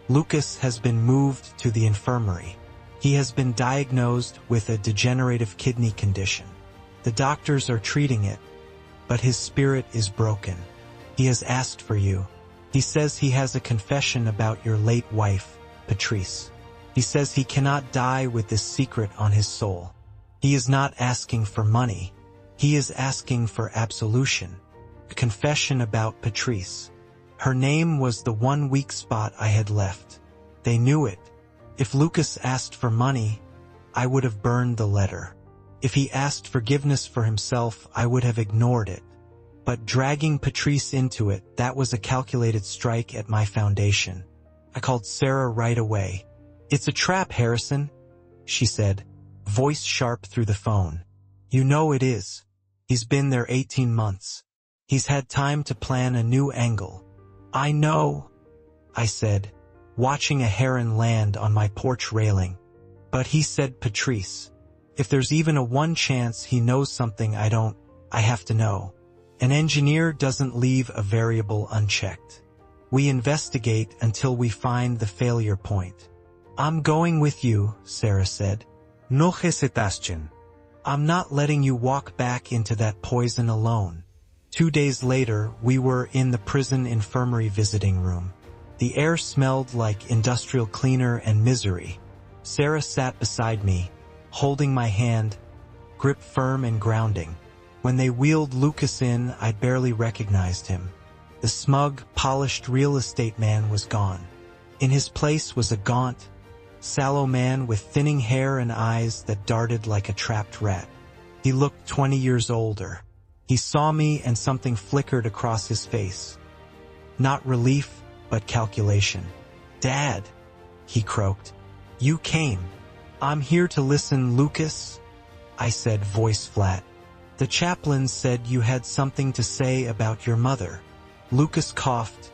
Lucas has been moved to the infirmary. He has been diagnosed with a degenerative kidney condition. The doctors are treating it, but his spirit is broken. He has asked for you. He says he has a confession about your late wife, Patrice. He says he cannot die with this secret on his soul. He is not asking for money. He is asking for absolution. A confession about Patrice. Her name was the one weak spot I had left. They knew it. If Lucas asked for money, I would have burned the letter. If he asked forgiveness for himself, I would have ignored it. But dragging Patrice into it, that was a calculated strike at my foundation. I called Sarah right away. It's a trap, Harrison, she said, voice sharp through the phone. You know it is. He's been there 18 months. He's had time to plan a new angle. I know, I said, watching a heron land on my porch railing. But he said, Patrice, if there's even a 1 chance he knows something I don't, I have to know. An engineer doesn't leave a variable unchecked. We investigate until we find the failure point. I'm going with you, Sarah said. No hesitación. I'm not letting you walk back into that poison alone. 2 days later, we were in the prison infirmary visiting room. The air smelled like industrial cleaner and misery. Sarah sat beside me, holding my hand, grip firm and grounding. When they wheeled Lucas in, I barely recognized him. The smug, polished real estate man was gone. In his place was a gaunt, sallow man with thinning hair and eyes that darted like a trapped rat. He looked 20 years older. He saw me and something flickered across his face. Not relief, but calculation. Dad, he croaked. You came. I'm here to listen, Lucas, I said, voice flat. The chaplain said you had something to say about your mother. Lucas coughed,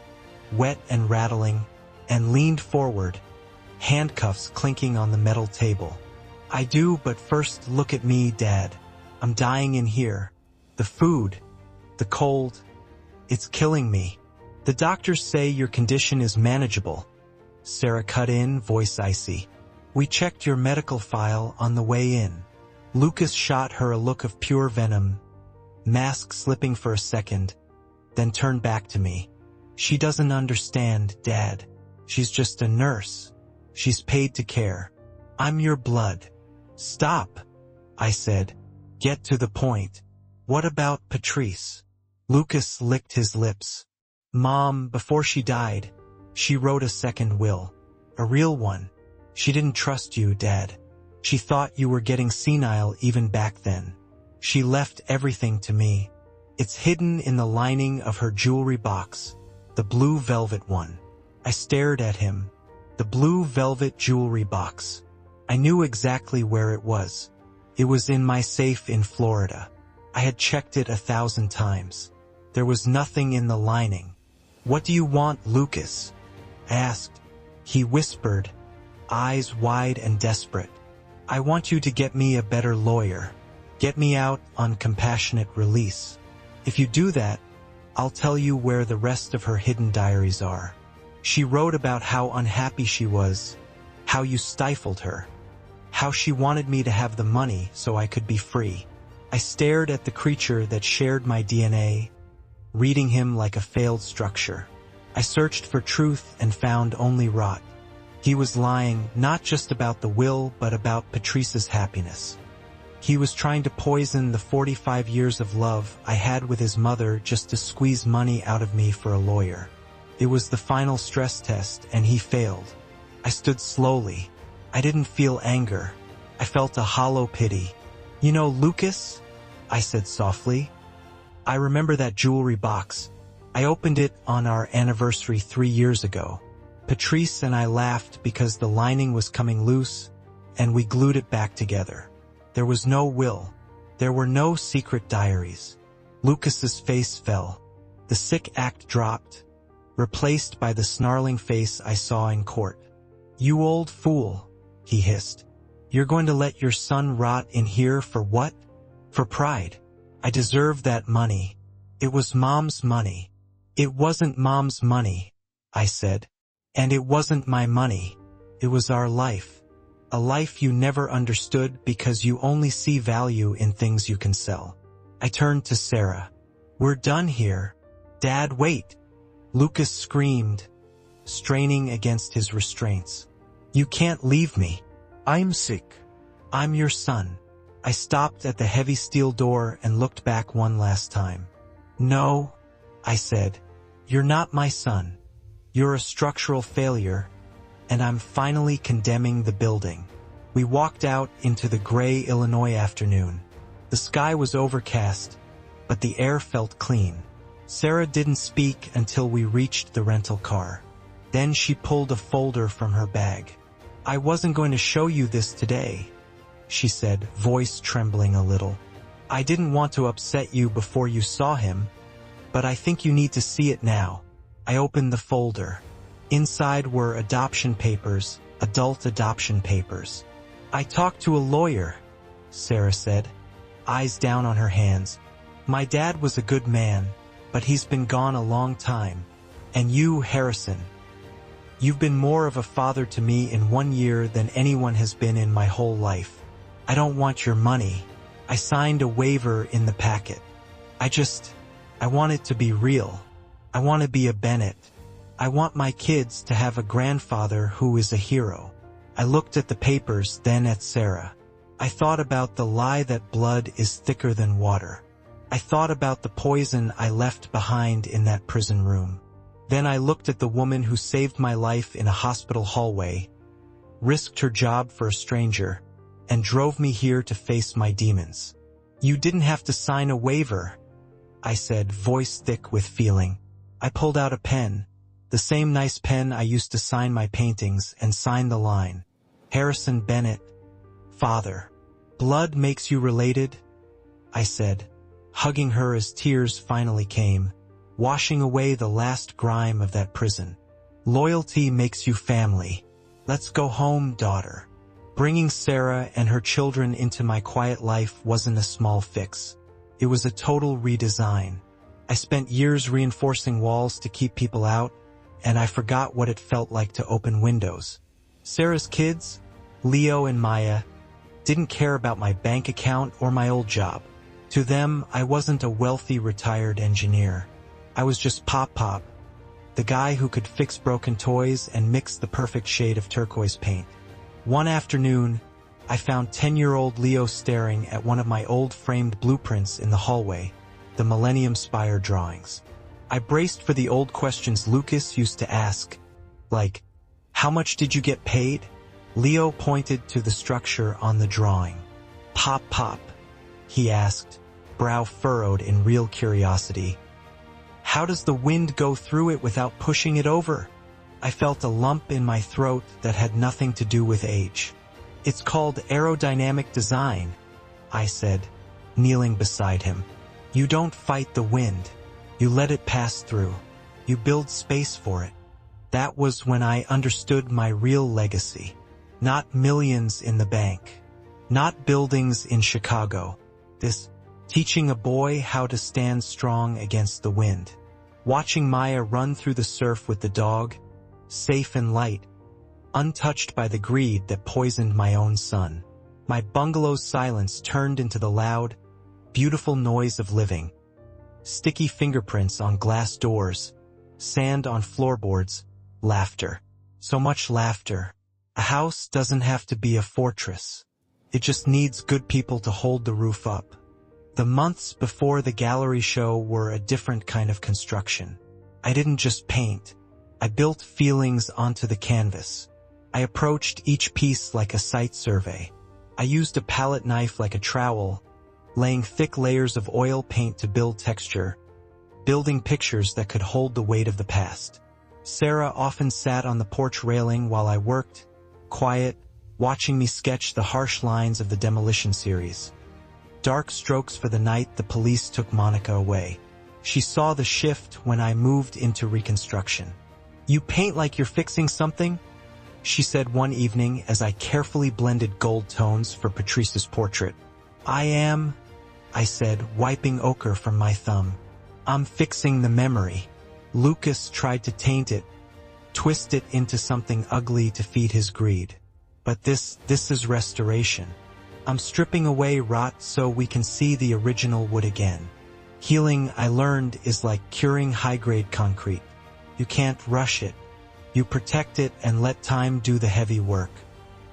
wet and rattling, and leaned forward, handcuffs clinking on the metal table. I do, but first look at me, Dad. I'm dying in here. The food, the cold, it's killing me. The doctors say your condition is manageable. Sarah cut in, voice icy. We checked your medical file on the way in. Lucas shot her a look of pure venom, mask slipping for a second, then turned back to me. She doesn't understand, Dad. She's just a nurse. She's paid to care. I'm your blood. Stop, I said. Get to the point. What about Patrice? Lucas licked his lips. Mom, before she died, she wrote a second will. A real one. She didn't trust you, Dad. She thought you were getting senile even back then. She left everything to me. It's hidden in the lining of her jewelry box, the blue velvet one. I stared at him. The blue velvet jewelry box. I knew exactly where it was. It was in my safe in Florida. I had checked it 1,000 times. There was nothing in the lining. What do you want, Lucas? I asked. He whispered, eyes wide and desperate. I want you to get me a better lawyer. Get me out on compassionate release. If you do that, I'll tell you where the rest of her hidden diaries are. She wrote about how unhappy she was, how you stifled her, how she wanted me to have the money so I could be free. I stared at the creature that shared my DNA, reading him like a failed structure. I searched for truth and found only rot. He was lying, not just about the will, but about Patrice's happiness. He was trying to poison the 45 years of love I had with his mother just to squeeze money out of me for a lawyer. It was the final stress test, and he failed. I stood slowly. I didn't feel anger. I felt a hollow pity. You know, Lucas, I said softly, I remember that jewelry box. I opened it on our anniversary 3 years ago. Patrice and I laughed because the lining was coming loose, and we glued it back together. There was no will. There were no secret diaries. Lucas's face fell. The sick act dropped, replaced by the snarling face I saw in court. You old fool, he hissed. You're going to let your son rot in here for what? For pride. I deserve that money. It was Mom's money. It wasn't Mom's money, I said. And it wasn't my money. It was our life. A life you never understood because you only see value in things you can sell. I turned to Sarah. We're done here. Dad, wait. Lucas screamed, straining against his restraints. You can't leave me. I'm sick. I'm your son. I stopped at the heavy steel door and looked back one last time. No, I said. You're not my son. You're a structural failure, and I'm finally condemning the building. We walked out into the gray Illinois afternoon. The sky was overcast, but the air felt clean. Sarah didn't speak until we reached the rental car. Then she pulled a folder from her bag. I wasn't going to show you this today, she said, voice trembling a little. I didn't want to upset you before you saw him, but I think you need to see it now. I opened the folder. Inside were adoption papers, adult adoption papers. I talked to a lawyer, Sarah said, eyes down on her hands. My dad was a good man, but he's been gone a long time. And you, Harrison, you've been more of a father to me in 1 year than anyone has been in my whole life. I don't want your money. I signed a waiver in the packet. I want it to be real. I want to be a Bennett. I want my kids to have a grandfather who is a hero. I looked at the papers, then at Sarah. I thought about the lie that blood is thicker than water. I thought about the poison I left behind in that prison room. Then I looked at the woman who saved my life in a hospital hallway, risked her job for a stranger, and drove me here to face my demons. You didn't have to sign a waiver, I said, voice thick with feeling. I pulled out a pen, the same nice pen I used to sign my paintings, and signed the line. Harrison Bennett, father. Blood makes you related, I said, hugging her as tears finally came, washing away the last grime of that prison. Loyalty makes you family. Let's go home, daughter. Bringing Sarah and her children into my quiet life wasn't a small fix. It was a total redesign. I spent years reinforcing walls to keep people out, and I forgot what it felt like to open windows. Sarah's kids, Leo and Maya, didn't care about my bank account or my old job. To them, I wasn't a wealthy retired engineer. I was just Pop, the guy who could fix broken toys and mix the perfect shade of turquoise paint. One afternoon, I found 10-year-old Leo staring at one of my old framed blueprints in the hallway, the Millennium Spire drawings. I braced for the old questions Lucas used to ask, like, how much did you get paid? Leo pointed to the structure on the drawing. Pop, he asked, brow furrowed in real curiosity. How does the wind go through it without pushing it over? I felt a lump in my throat that had nothing to do with age. It's called aerodynamic design, I said, kneeling beside him. You don't fight the wind. You let it pass through. You build space for it. That was when I understood my real legacy. Not millions in the bank. Not buildings in Chicago. This teaching a boy how to stand strong against the wind. Watching Maya run through the surf with the dog, safe and light, untouched by the greed that poisoned my own son. My bungalow's silence turned into the loud, beautiful noise of living. Sticky fingerprints on glass doors, sand on floorboards, laughter. So much laughter. A house doesn't have to be a fortress. It just needs good people to hold the roof up. The months before the gallery show were a different kind of construction. I didn't just paint. I built feelings onto the canvas. I approached each piece like a site survey. I used a palette knife like a trowel, laying thick layers of oil paint to build texture, building pictures that could hold the weight of the past. Sarah often sat on the porch railing while I worked, quiet, watching me sketch the harsh lines of the demolition series. Dark strokes for the night the police took Monica away. She saw the shift when I moved into reconstruction. You paint like you're fixing something? She said one evening as I carefully blended gold tones for Patrice's portrait. I am, I said, wiping ochre from my thumb. I'm fixing the memory. Lucas tried to taint it, twist it into something ugly to feed his greed. But this is restoration. I'm stripping away rot so we can see the original wood again. Healing, I learned, is like curing high-grade concrete. You can't rush it. You protect it and let time do the heavy work.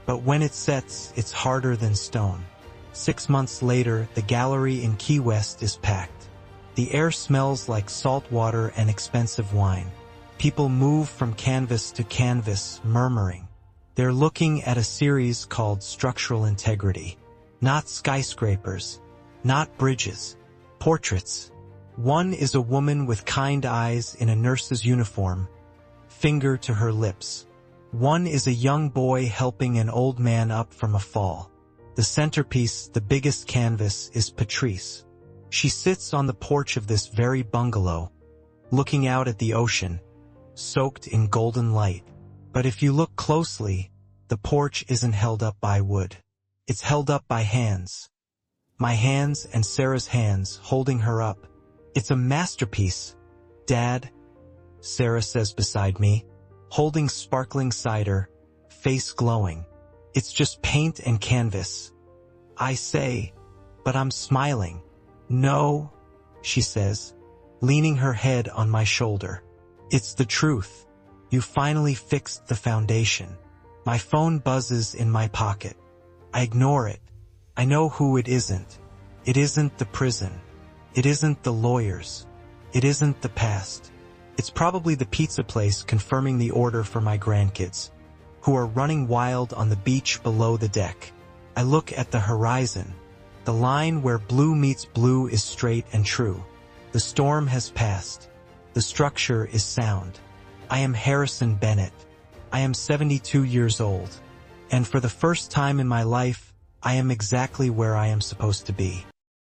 But when it sets, it's harder than stone. 6 months later, the gallery in Key West is packed. The air smells like salt water and expensive wine. People move from canvas to canvas, murmuring. They're looking at a series called Structural Integrity. Not skyscrapers, not bridges, portraits. One is a woman with kind eyes in a nurse's uniform, finger to her lips. One is a young boy helping an old man up from a fall. The centerpiece, the biggest canvas, is Patrice. She sits on the porch of this very bungalow, looking out at the ocean, soaked in golden light. But if you look closely, the porch isn't held up by wood. It's held up by hands. My hands and Sarah's hands holding her up. It's a masterpiece, Dad, Sarah says beside me, holding sparkling cider, face glowing. It's just paint and canvas. I say, but I'm smiling. No, she says, leaning her head on my shoulder. It's the truth. You finally fixed the foundation. My phone buzzes in my pocket. I ignore it. I know who it isn't. It isn't the prison. It isn't the lawyers. It isn't the past. It's probably the pizza place confirming the order for my grandkids, who are running wild on the beach below the deck. I look at the horizon. The line where blue meets blue is straight and true. The storm has passed. The structure is sound. I am Harrison Bennett. I am 72 years old. And for the first time in my life, I am exactly where I am supposed to be.